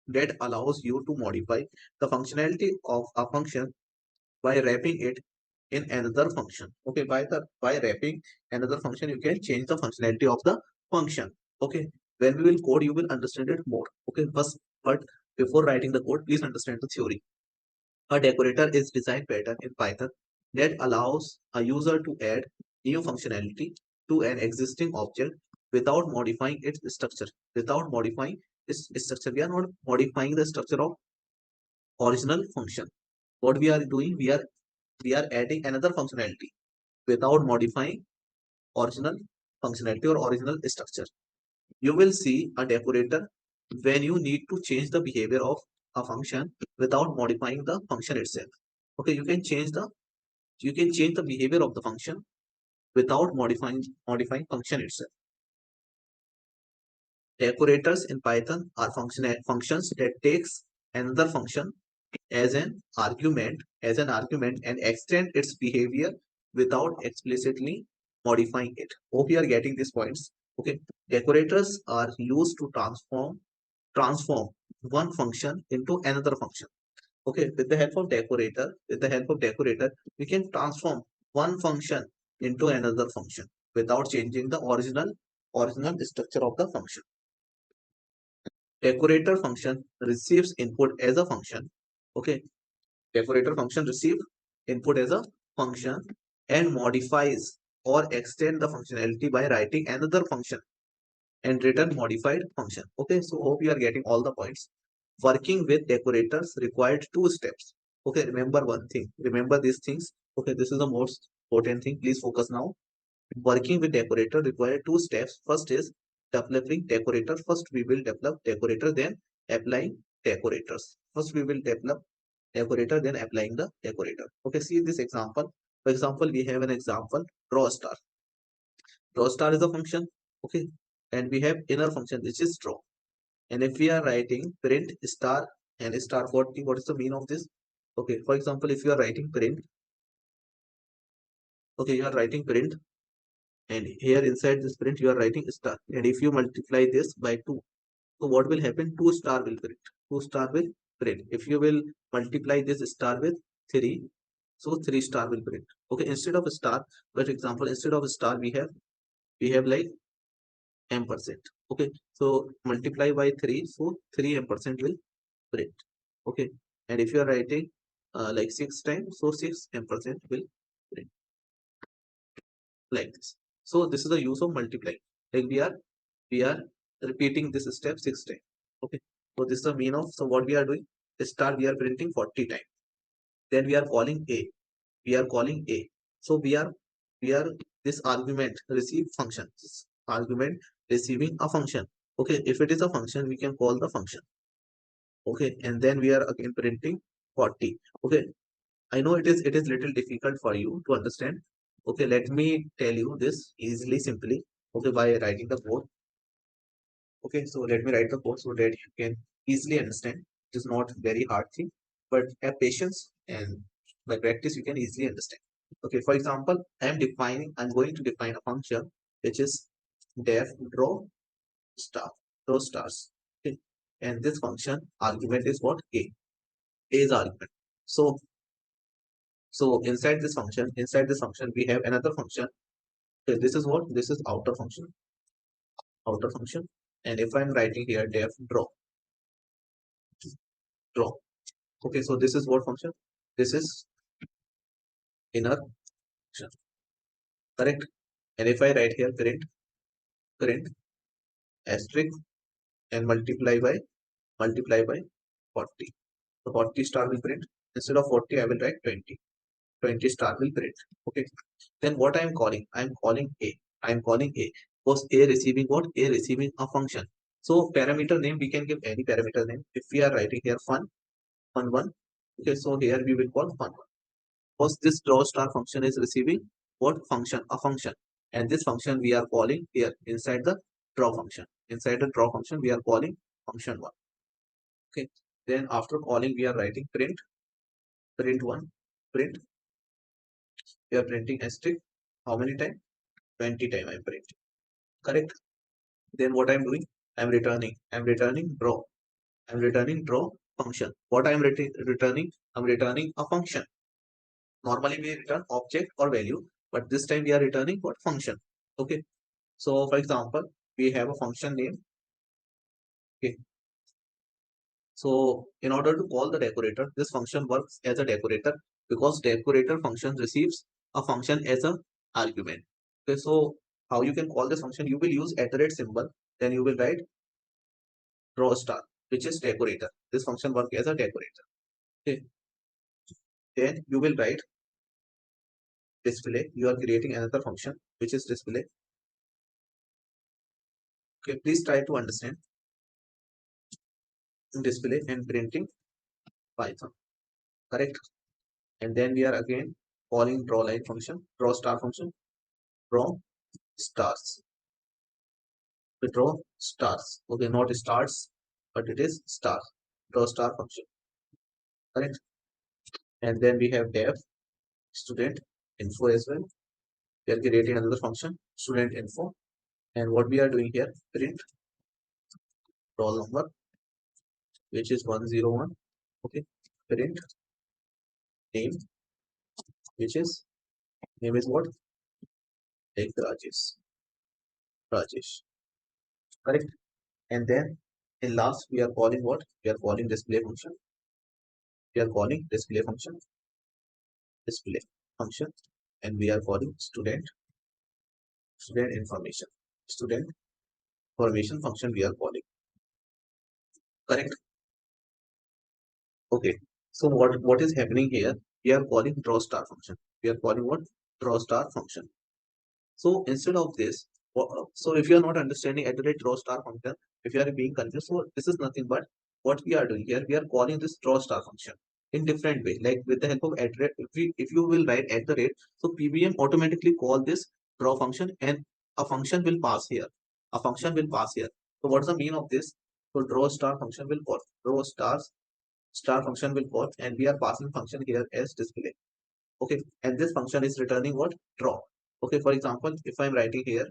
that allows you to modify the functionality of a function by wrapping it in another function. Okay, by wrapping another function, you can change the functionality of the function. Okay, when we will code, you will understand it more. Okay, first, but before writing the code, please understand the theory. A decorator is design pattern in Python that allows a user to add new functionality to an existing object without modifying its structure. Without modifying its structure, we are not modifying the structure of original function. What we are doing, we are adding another functionality without modifying original functionality or original structure. You will see a decorator when you need to change the behavior of a function without modifying the function itself. Okay, you can change the behavior of the function without modifying function itself. Decorators in Python are functions that takes another function as an argument and extend its behavior without explicitly modifying it. Hope you are getting these points. Okay, decorators are used to transform one function into another function. Okay, with the help of decorator, we can transform one function into another function without changing the original structure of the function. Decorator function receives input as a function. Okay, decorator function receive input as a function and modifies or extend the functionality by writing another function and return modified function. Okay, so hope you are getting all the points. Working with decorators required two steps. Okay, remember one thing. Remember these things. Okay, this is the most important thing. Please focus now. Working with decorator require two steps. First is developing decorator. First we will develop decorator, then applying decorators. First we will develop decorator, then applying the decorator. Okay, see this example. For example, we have an example, draw star. Draw star is a function. Okay, and we have inner function which is draw. And if we are writing print star and star 40, what is the mean of this? Okay, for example, if you are writing print, okay, you are writing print, and here inside this print you are writing star, and if you multiply this by 2, so what will happen? 2 star will print. 2 star will print. If you will multiply this star with 3, so 3 star will print. Okay, instead of a star, for example, instead of a star we have like ampersand. Okay, so multiply by 3, so 3 ampersand will print. Okay, and if you are writing like 6 times, so 6 ampersand will print like this. So this is the use of multiplying. Like we are repeating this step 6 times. Okay, so this is the mean of, so what we are doing, star we are printing 40 times. Then we are calling a. We are calling a. So we are this argument receive function. This argument receiving a function. Okay, if it is a function, we can call the function. Okay, and then we are again printing 40. Okay, I know it is little difficult for you to understand. Okay, let me tell you this easily, simply. Okay, by writing the code. Okay, so let me write the code so that you can easily understand. It is not very hard thing, but have patience, and by practice you can easily understand. Okay, for example, I'm going to define a function which is def draw star, draw stars. Okay, and this function argument is what? A. A is argument. So inside this function, we have another function. Okay, this is what? This is outer function. And if I'm writing here def draw. Okay, so this is what function? This is inner function, correct? And if I write here print asterisk and multiply by 40. So 40 star will print. Instead of 40, I will write 20. 20 star will print. Okay. Then what I am calling? I am calling A. I am calling A. Because A receiving what? A receiving a function. So parameter name, we can give any parameter name. If we are writing here fun1. Okay, so here we will call fun1. Because this draw star function is receiving what function? A function. And this function we are calling here inside the draw function. Inside the draw function, we are calling function1. Okay. Then after calling, we are writing print1, print. We are printing asterisk. How many times? 20 times I am printing. Correct. Then what I am doing? I'm returning draw. I'm returning draw function. What I am returning? I'm returning a function. Normally we return object or value, but this time we are returning what? Function. Okay. So for example, we have a function name. Okay. So in order to call the decorator, this function works as a decorator because decorator function receives a function as a argument. Okay. So how you can call this function? You will use @symbol. Then you will write draw star, which is decorator. This function works as a decorator. Okay. Then you will write display. You are creating another function which is display. Okay. Please try to understand display and printing Python. Correct. And then we are again calling draw line function, draw star function, draw stars. We draw stars. Okay, not stars, but it is star. Draw star function. Correct. And then we have def student info as well. We are creating another function, student info. And what we are doing here, print roll number, which is 101. Okay, print name, which is name is what? Like Rajesh. Correct. And then in last we are calling what? We are calling display function. We are calling display function, and we are calling student information function we are calling. Correct. Okay. So what is happening here? We are calling draw star function. We are calling what? Draw star function. So instead of this, so if you are not understanding at the rate draw star function, if you are being confused, so this is nothing but what we are doing here. We are calling this draw star function in different way, like with the help of at rate. If you will write at the rate, so PBM automatically call this draw function, and a function will pass here. A function will pass here. So what's the mean of this? So draw star function will call draw stars star function will call, and we are passing function here as display. Okay, and this function is returning what? Draw. Okay, for example, if I'm writing here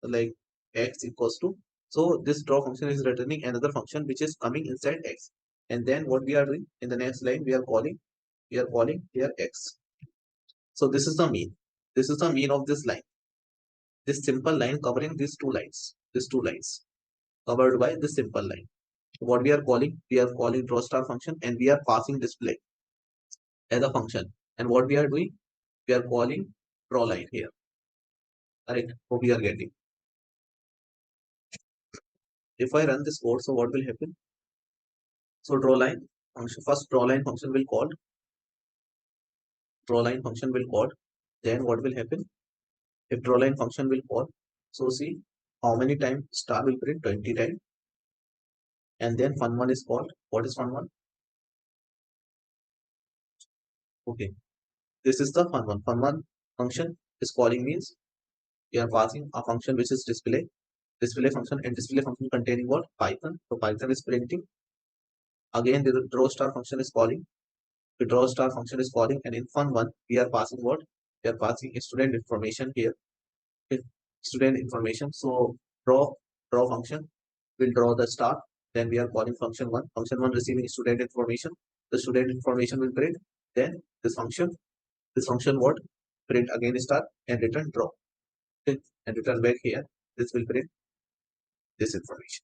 like x equals to, so this draw function is returning another function which is coming inside x, and then what we are doing in the next line, we are calling here x. So this is the mean. This is the mean of this line. This simple line covering these two lines. These two lines covered by this simple line. What we are calling draw star function, and we are passing display as a function. And what we are doing, we are calling draw line here. Correct? What we are getting. If I run this code, so what will happen? So draw line function, first draw line function will call, draw line function will call. Then what will happen? If draw line function will call, so see how many times star will print, 20 times. And then fun1 is called. What is fun1? Okay, this is the fun1. Fun1 function is calling means we are passing a function which is display function, and display function containing what? Python. So Python is printing. Again, the draw star function is calling. The draw star function is calling, and in fun1 we are passing what? We are passing student information here. Okay. Student information. So draw function will draw the star. Then we are calling function1. Function1 receiving student information. The student information will print. Then this function what? Print again star and return draw. Okay. And return back here. This will print this information.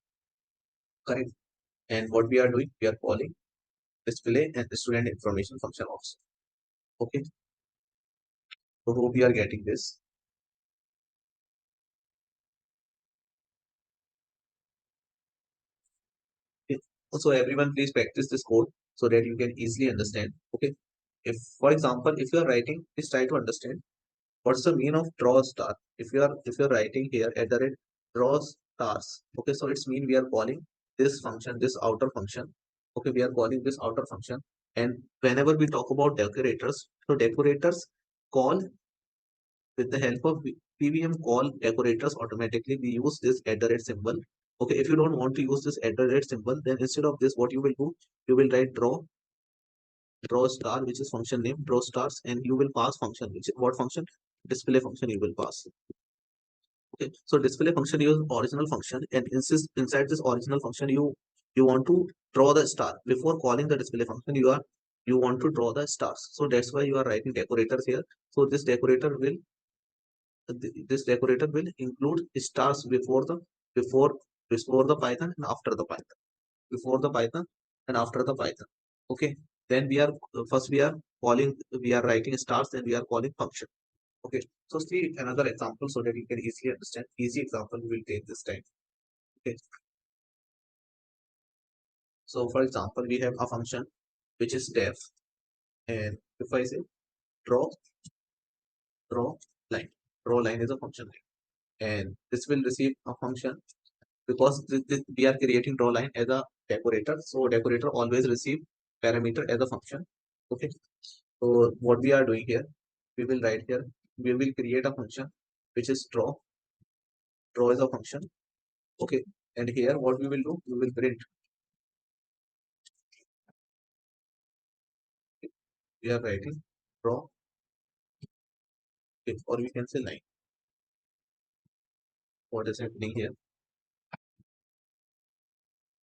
Correct. And what we are doing, we are calling display and the student information function also. Okay. So hope we are getting this. Okay. So everyone please practice this code so that you can easily understand. Okay. If for example, if you are writing, please try to understand what's the mean of draw star. If you're writing here at the rate draw stars. Okay, so it's mean we are calling this function, this outer function. Okay, we are calling this outer function. And whenever we talk about decorators, so decorators call with the help of PVM call decorators automatically. We use this at the rate symbol. Okay, if you don't want to use this at the rate symbol, then instead of this, what you will do, you will write draw star, which is function name, draw stars, and you will pass function, which what function? Display function you will pass. Okay, so display function is original function, and inside this original function, you want to draw the star before calling the display function. You want to draw the stars, so that's why you are writing decorators here. So this decorator will include stars before before the Python and after the Python, before the Python and after the Python. Okay, then we are first we are writing stars, and we are calling function. Okay, so see another example so that you can easily understand. Easy example we will take this time. Okay, so for example, we have a function which is def, and if I say draw draw line, draw line is a function name, and this will receive a function because we are creating draw line as a decorator. So decorator always receive parameter as a function. Okay, so what we are doing here, we will write here, we will create a function which is draw is a function. Okay, and here what we will do, we will print. We are writing draw, okay, or we can say line. What is happening here?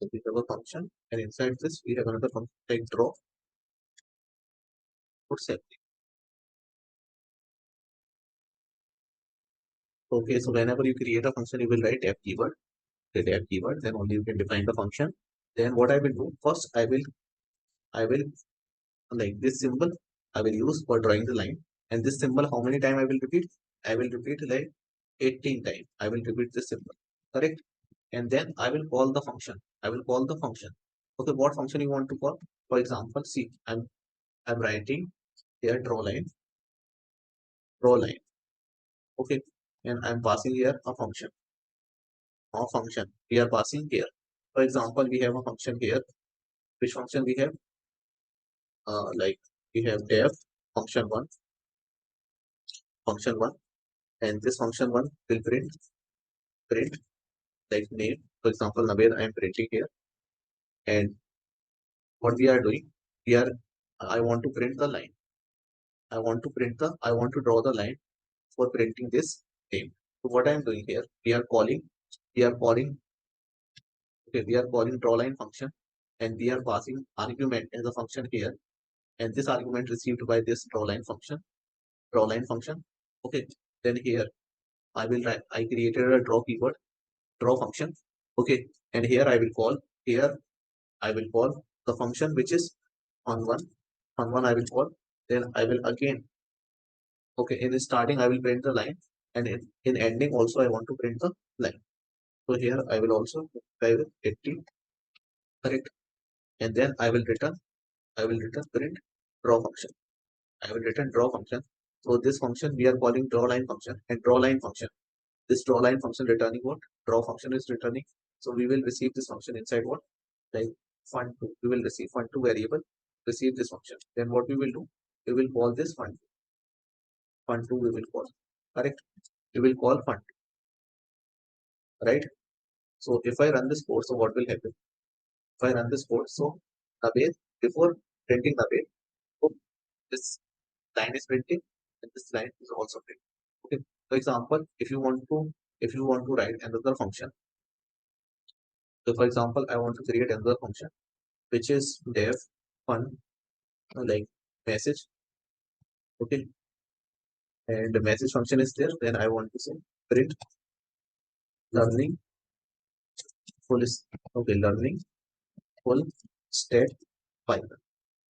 So we have a function, and inside this we have another function like draw. What's happening? Okay, so whenever you create a function, you will write def keyword. The def keyword, then only you can define the function. Then what I will do first, I will like this symbol I will use for drawing the line, and this symbol how many time I will repeat? I will repeat like 18 times. I will repeat this symbol. Correct? And then I will call the function. I will call the function. Okay, what function you want to call? For example, see, I'm writing here draw line. Okay, and I'm passing here a function. A function we are passing here. For example, we have a function here. Which function we have? Like we have def function one, and this function one will print like name. For example, Naved I am printing here, and what we are doing here, I want to print the line. I want to draw the line for printing this name. So what I am doing here, we are calling, okay, we are calling draw line function, and we are passing argument as a function here, and this argument received by this draw line function. Okay, then here I will write, I created a draw keyword, draw function. Okay, and here I will call the function which is on one I will call. Then I will again, okay, in starting I will print the line, and in ending also I want to print the line. So here I will also try with 80, correct, and then I will return print draw function. I will return draw function. So this function we are calling draw line function, and draw line function. This draw line function returning what? Draw function is returning. So we will receive this function inside what? Like fun2. We will receive fun2 variable, receive this function. Then what we will do? We will call this fun2. Fun2 we will call. Correct? We will call fun2. Right? So if I run this code, so what will happen? If I run this code, so the base before printing the base, so this line is printing and this line is also printing. Okay. For example, if you want to write another function, so for example, I want to create another function which is def fun like message. Okay, and the message function is there. Then I want to say print learning full okay, learning full stack Python.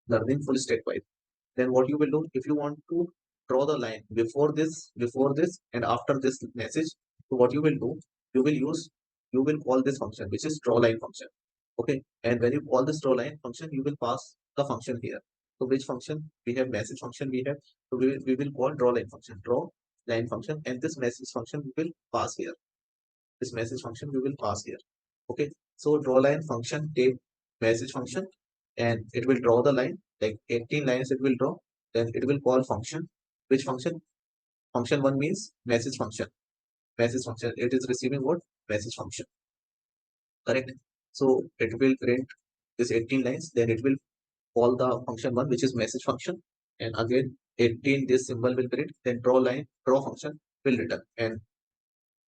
Learning full stack Python. Then what you will do if you want to draw the line before this and after this message, so what you will do, you will use you will call this function which is draw line function. Okay, and when you call this draw line function, you will pass the function here. So which function? We have message function we have. So we will call draw line function, and this message function we will pass here. This message function we will pass here. Okay, so draw line function take message function, and it will draw the line like 18 lines it will draw. Then it will call function. Which function? Function one means message function. Message function. It is receiving what? Message function. Correct. So it will print this 18 lines. Then it will call the function one, which is message function, and again 18 this symbol will print. Then draw function will return, and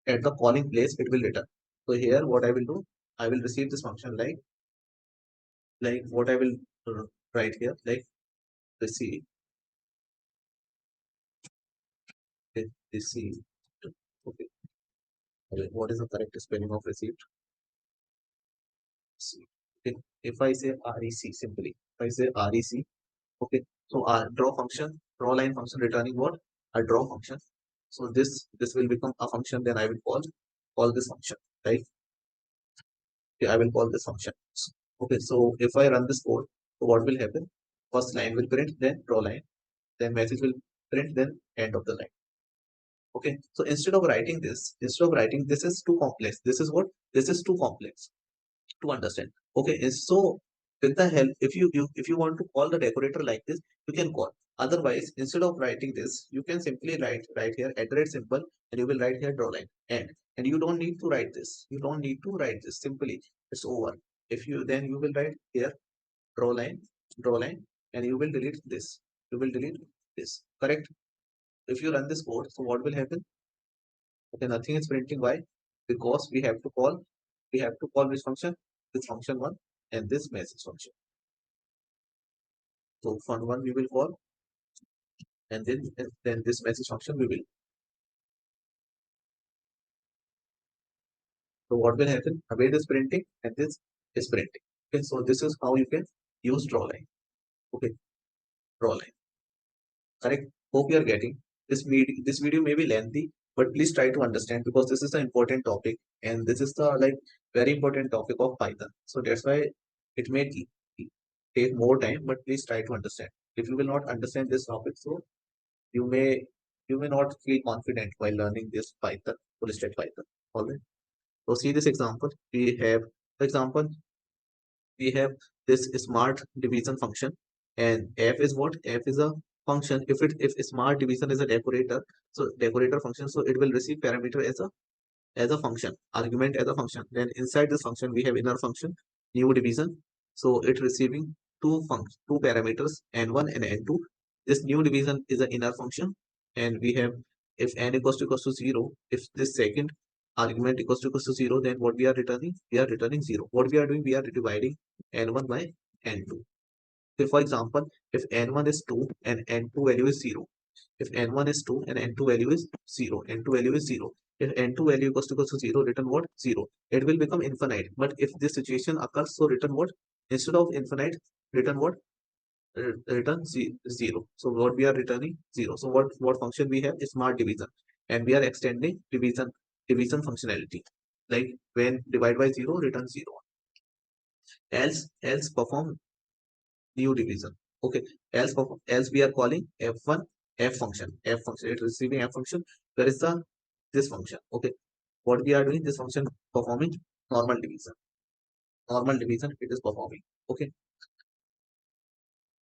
at the calling place it will return. So here what I will do, I will receive this function like what I will write here like receive receive. Okay, what is the correct spelling of received? Okay. If I say REC simply, if I say REC, okay. So draw line function returning what? A draw function. So this will become a function. Then I will call this function, right? Okay, I will call this function. Okay, so if I run this code, so what will happen? First line will print, then draw line, then message will print, then end of the line. Okay, so instead of writing this is too complex. This is what? This is too complex to understand. Okay, and so with the help, if you want to call the decorator like this, you can call. Otherwise, instead of writing this, you can simply write here iterate symbol, and you will write here draw line and you don't need to write this. You don't need to write this. Simply, it's over. If you then you will write here draw line, and you will delete this. You will delete this. Correct. If you run this code, so what will happen? Okay, nothing is printing. Why? Because we have to call this function, this function one, and this message function. So fun one we will call, and then this message function we will. So what will happen? Await is printing and this is printing. Okay, so this is how you can use draw line. Okay, draw line. Correct. Hope you are getting this video may be lengthy, but please try to understand because this is an important topic and this is the like very important topic of Python. So that's why it may take more time, but please try to understand. If you will not understand this topic, so you may you may not feel confident while learning this Python, full stack Python. All right. So see this example. We have, for example, we have this smart division function, and f is what? F is a function. If smart division is a decorator, so decorator function, so it will receive parameter as a function, argument as a function. Then inside this function we have inner function, new division. So it receiving two parameters n1 and n2. This new division is an inner function, and we have if n equals to 0, if this second argument equals to 0, then what we are returning? We are returning 0. What we are doing? We are dividing n1 by n2. So for example, if n1 is 2 and n2 value is 0, if n1 is 2 and n2 value is 0, n2 value is 0. If n2 value equals to 0, return what? 0. It will become infinite. But if this situation occurs, so return what? Instead of infinite, return what? Return 0. So what we are returning? 0. So what function we have? Smart division. And we are extending division functionality. Like when divide by 0, return 0. Else perform new division. Okay, else we are calling f1 f function. It receiving f function. Where is the this function? Okay, what we are doing? This function performing normal division. Normal division it is performing. Okay,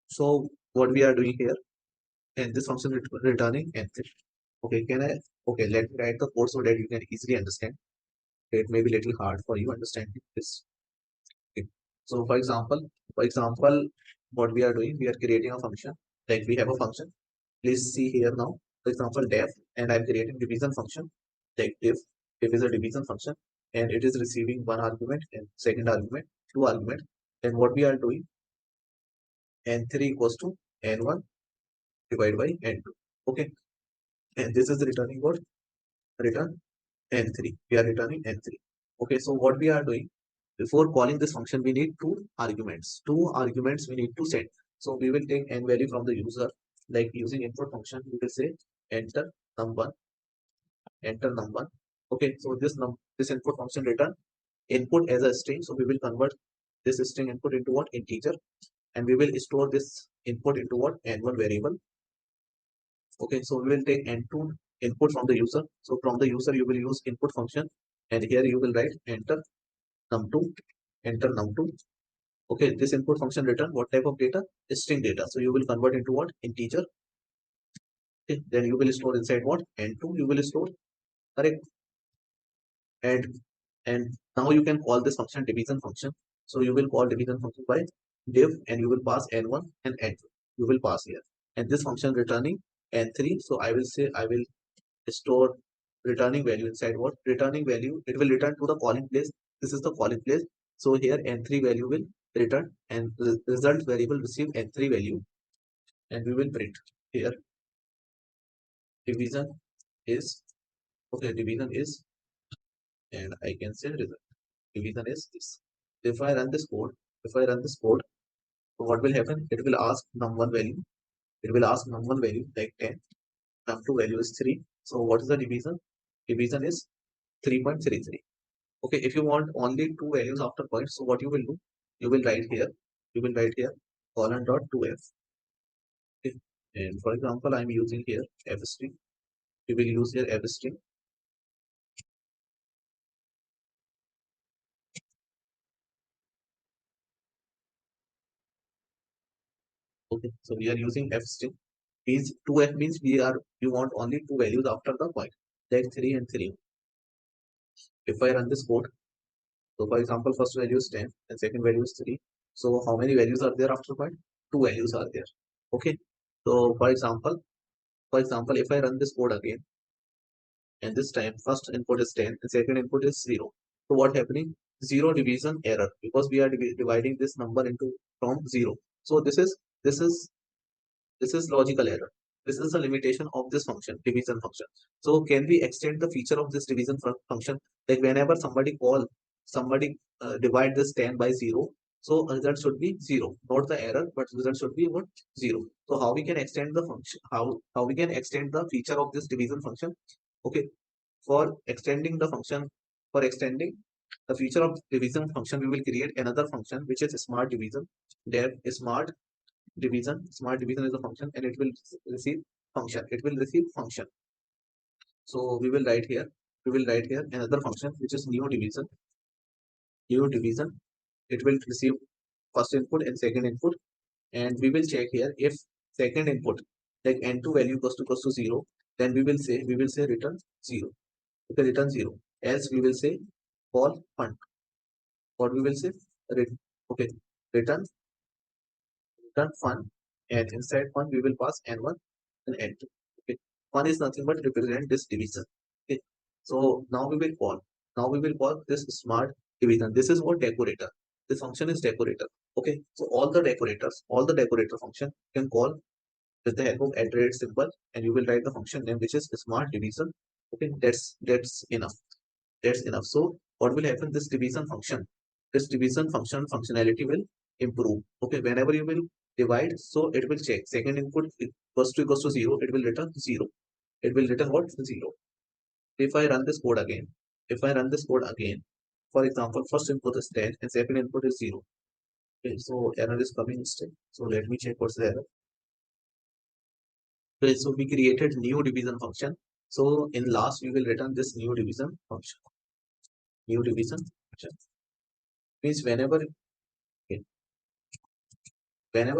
so what we are doing here, and this function returning n3. Okay, can I? Okay, let me write the code so that you can easily understand. It may be little hard for you understanding this. Okay. So for example, what we are doing, we are creating a function. Like we have a function. Please see here now. For example, def, and I'm creating division function. Like div, div is a division function, and it is receiving one argument and second argument, two argument. Then what we are doing, n3 equals to n1 divided by n2. Okay, and this is returning what? Return n3. We are returning n3. Okay, so what we are doing, before calling this function, we need two arguments. Two arguments we need to set. So we will take n value from the user, like using input function. We will say enter num1, enter num1. Okay, so this input function return input as a string. So we will convert this string input into what? Integer, and we will store this input into what? N1 variable. Okay, so we will take n2 input from the user. So from the user you will use input function, and here you will write enter num2, enter num2. Okay, this input function return what type of data? String data. So you will convert into what? Integer. Okay, then you will store inside what? N2 you will store, correct? And and now you can call this function division function. So you will call division function by div, and you will pass n1 and n2. You will pass here, and this function returning n3. So I will say I will store returning value inside what? Returning value. It will return to the calling place. This is the calling place. So here n3 value will return, and result variable receive n3 value, and we will print here division is okay. Division is, and I can say result. Division is this. If I run this code, if I run this code, so what will happen? It will ask num1 value. It will ask num1 value like 10. Num2 value is 3. So what is the division? Division is 3.33. Okay, if you want only two values after point, so what you will do? You will write here. You will write here colon dot 2f. Okay. And for example, I'm using here f string. You will use here f string. Okay, so we are using f string. These 2f means we want only two values after the point, like 3 and 3. If I run this code, so for example, first value is 10 and second value is 3. So how many values are there after point? Two values are there. Okay. So for example, if I run this code again, and this time first input is 10 and second input is 0. So what happening? Zero division error, because we are dividing this number into from 0. So this is logical error. This is the limitation of this function, division function. So can we extend the feature of this division function? Like whenever somebody divide this 10 by 0, so result should be 0, not the error, but result should be what? 0. So how we can extend the function? How we can extend the feature of this division function? Okay, for extending the function, for extending the feature of division function, we will create another function which is smart division. There smart division is a function, and it will receive function. It will receive function. So we will write here. We will write here another function which is new division. New division. It will receive first input and second input, and we will check here if second input like n2 value equals to 0, then we will say return 0. Okay, return 0. Else we will say call punt. What we will say? Okay, return return fun, and inside fun we will pass n1 and n2. Okay, fun is nothing but represent this division. Okay, so now we will call this smart division. This is what decorator. This function is decorator. Okay, so all the decorator function you can call with the help of iterate symbol, and you will write the function name which is smart division. Okay, that's enough. That's enough. So what will happen? This division function functionality will improve. Okay, whenever you will divide, so it will check second input equals to 0, it will return 0. It will return what? 0. If I run this code again, if I run this code again, for example, first input is 10 and second input is 0. Okay, so error is coming still. So let me check what's the error. Okay, so we created new division function. So in last we will return this new division function. New division function means whenever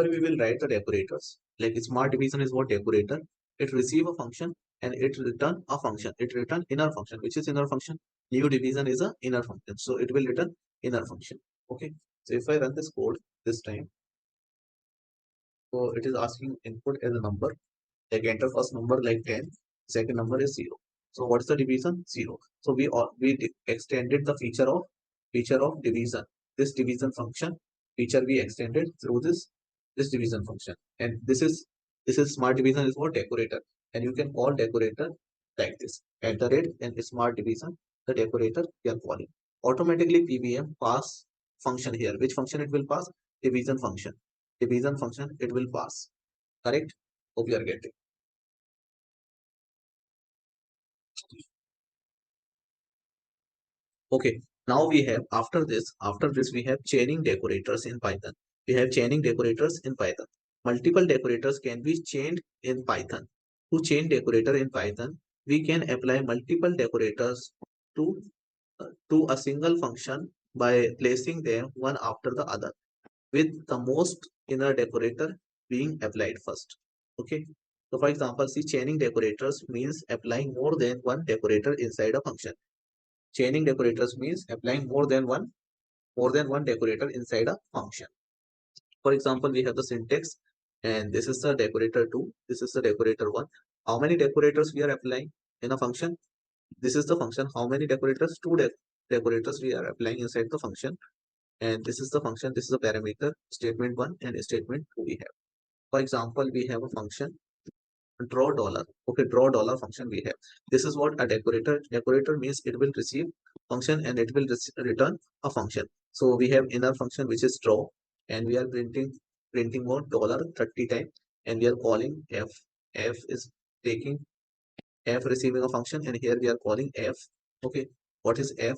we will write the decorators, like smart division is what decorator, it receive a function and it return a function. It return inner function. Which is inner function? New division is a inner function. So it will return inner function. Okay. So if I run this code this time, so it is asking input as a number. Like enter first number like 10, second number is 0. So what's the division? 0. So we extended the feature of division. This division function feature we extended through this division function. And this is smart division is what decorator. And you can call decorator like this. At the rate and smart division, the decorator we are calling. Automatically PVM pass function here. Which function it will pass? Division function. Division function it will pass. Correct? Hope you are getting. Okay, now we have after this we have chaining decorators in Python. We have chaining decorators in Python. Multiple decorators can be chained in Python. To chain decorator in Python, we can apply multiple decorators to to a single function by placing them one after the other, with the most inner decorator being applied first. Okay. So for example, see chaining decorators means applying more than one decorator inside a function. Chaining decorators means applying more than one decorator inside a function. For example, we have the syntax, and this is the decorator 2, this is the decorator 1. How many decorators we are applying in a function? This is the function. How many decorators? Two decorators we are applying inside the function. And this is the function, this is the parameter, statement 1 and statement 2 we have. For example, we have a function draw dollar. Okay, draw dollar function we have. This is what a decorator means. It will receive function and it will return a function. So we have inner function which is draw, and we are printing more dollar 30 times, and we are calling f is taking f receiving a function, and here we are calling f. Okay, what is f?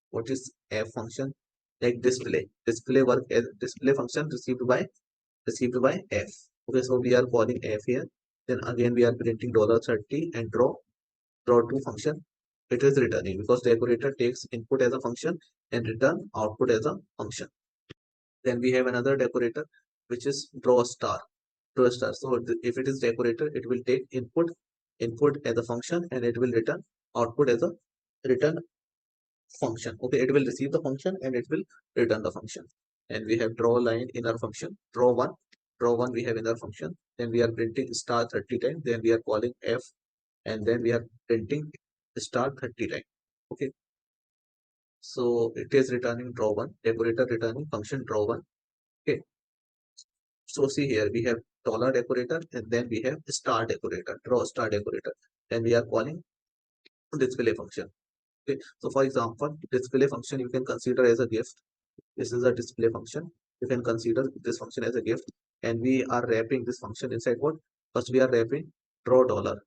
What is f function? Like display work as display function received by f. Okay, so we are calling f here. Then again we are printing $30 and draw2 function. It is returning because decorator takes input as a function and return output as a function. Then we have another decorator which is draw star. Draw star. So if it is decorator, it will take input as a function and it will return output as a return function. Okay, it will receive the function and it will return the function. And we have draw line inner function, draw one we have inner function. Then we are printing star 30 times. Then we are calling f, and then we are printing star 30 times. Okay, so it is returning draw one, decorator returning function draw one. Okay, so see here we have dollar decorator and then we have star decorator, draw star decorator. Then we are calling display function. Okay, so for example, display function you can consider as a gift. This is a display function. You can consider this function as a gift, and we are wrapping this function inside what? First we are wrapping draw dollar.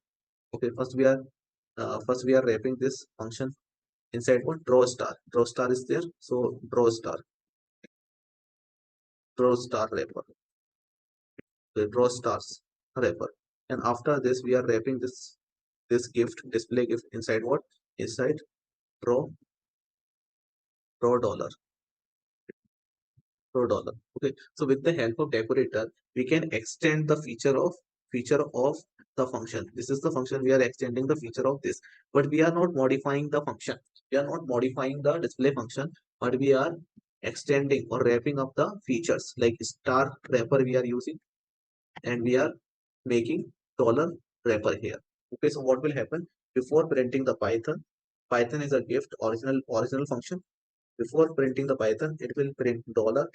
Okay, first we are wrapping this function inside what? Draw star. Draw star is there, so draw star wrapper. The draw stars wrapper. And after this, we are wrapping this gift display gift inside what? Inside draw draw dollar. $4. Okay, so with the help of decorator, we can extend the feature of the function. This is the function we are extending the feature of this, but we are not modifying the function. We are not modifying the display function, but we are extending or wrapping up the features like star wrapper we are using, and we are making dollar wrapper here. Okay, so what will happen before printing the Python? Python is a gift original function. Before printing the Python, it will print dollar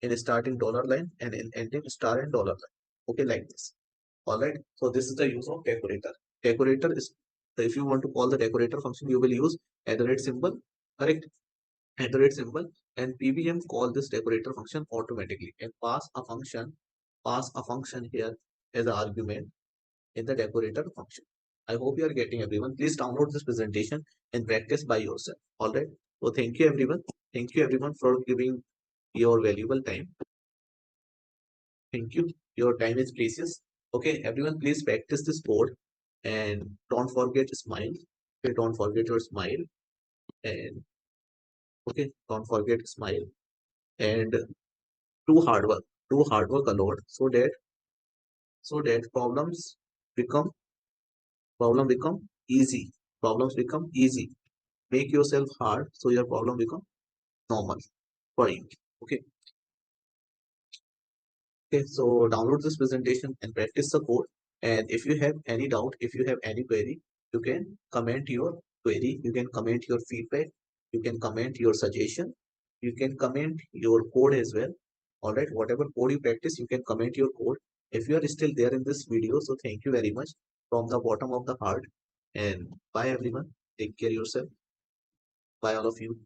in starting dollar line and in ending star and dollar line. Okay, like this. All right. So this is the use of decorator. Decorator is, if you want to call the decorator function, you will use @ symbol, correct? @ symbol, and PBM call this decorator function automatically and pass a function here as an argument in the decorator function. I hope you are getting everyone. Please download this presentation and practice by yourself. All right. So thank you everyone. Thank you everyone for giving your valuable time. Thank you. Your time is precious. Okay, everyone, please practice this code and don't forget to smile. Okay, don't forget your smile, and okay, don't forget to smile and do hard work. Do hard work a lot so that become become easy. Problems become easy. Make yourself hard so your problem become normal for you. Okay. Okay, so download this presentation and practice the code. And if you have any doubt, if you have any query, you can comment your query, you can comment your feedback, you can comment your suggestion, you can comment your code as well. All right, whatever code you practice, you can comment your code. If you are still there in this video, so thank you very much from the bottom of the heart. And bye everyone. Take care yourself. Bye all of you.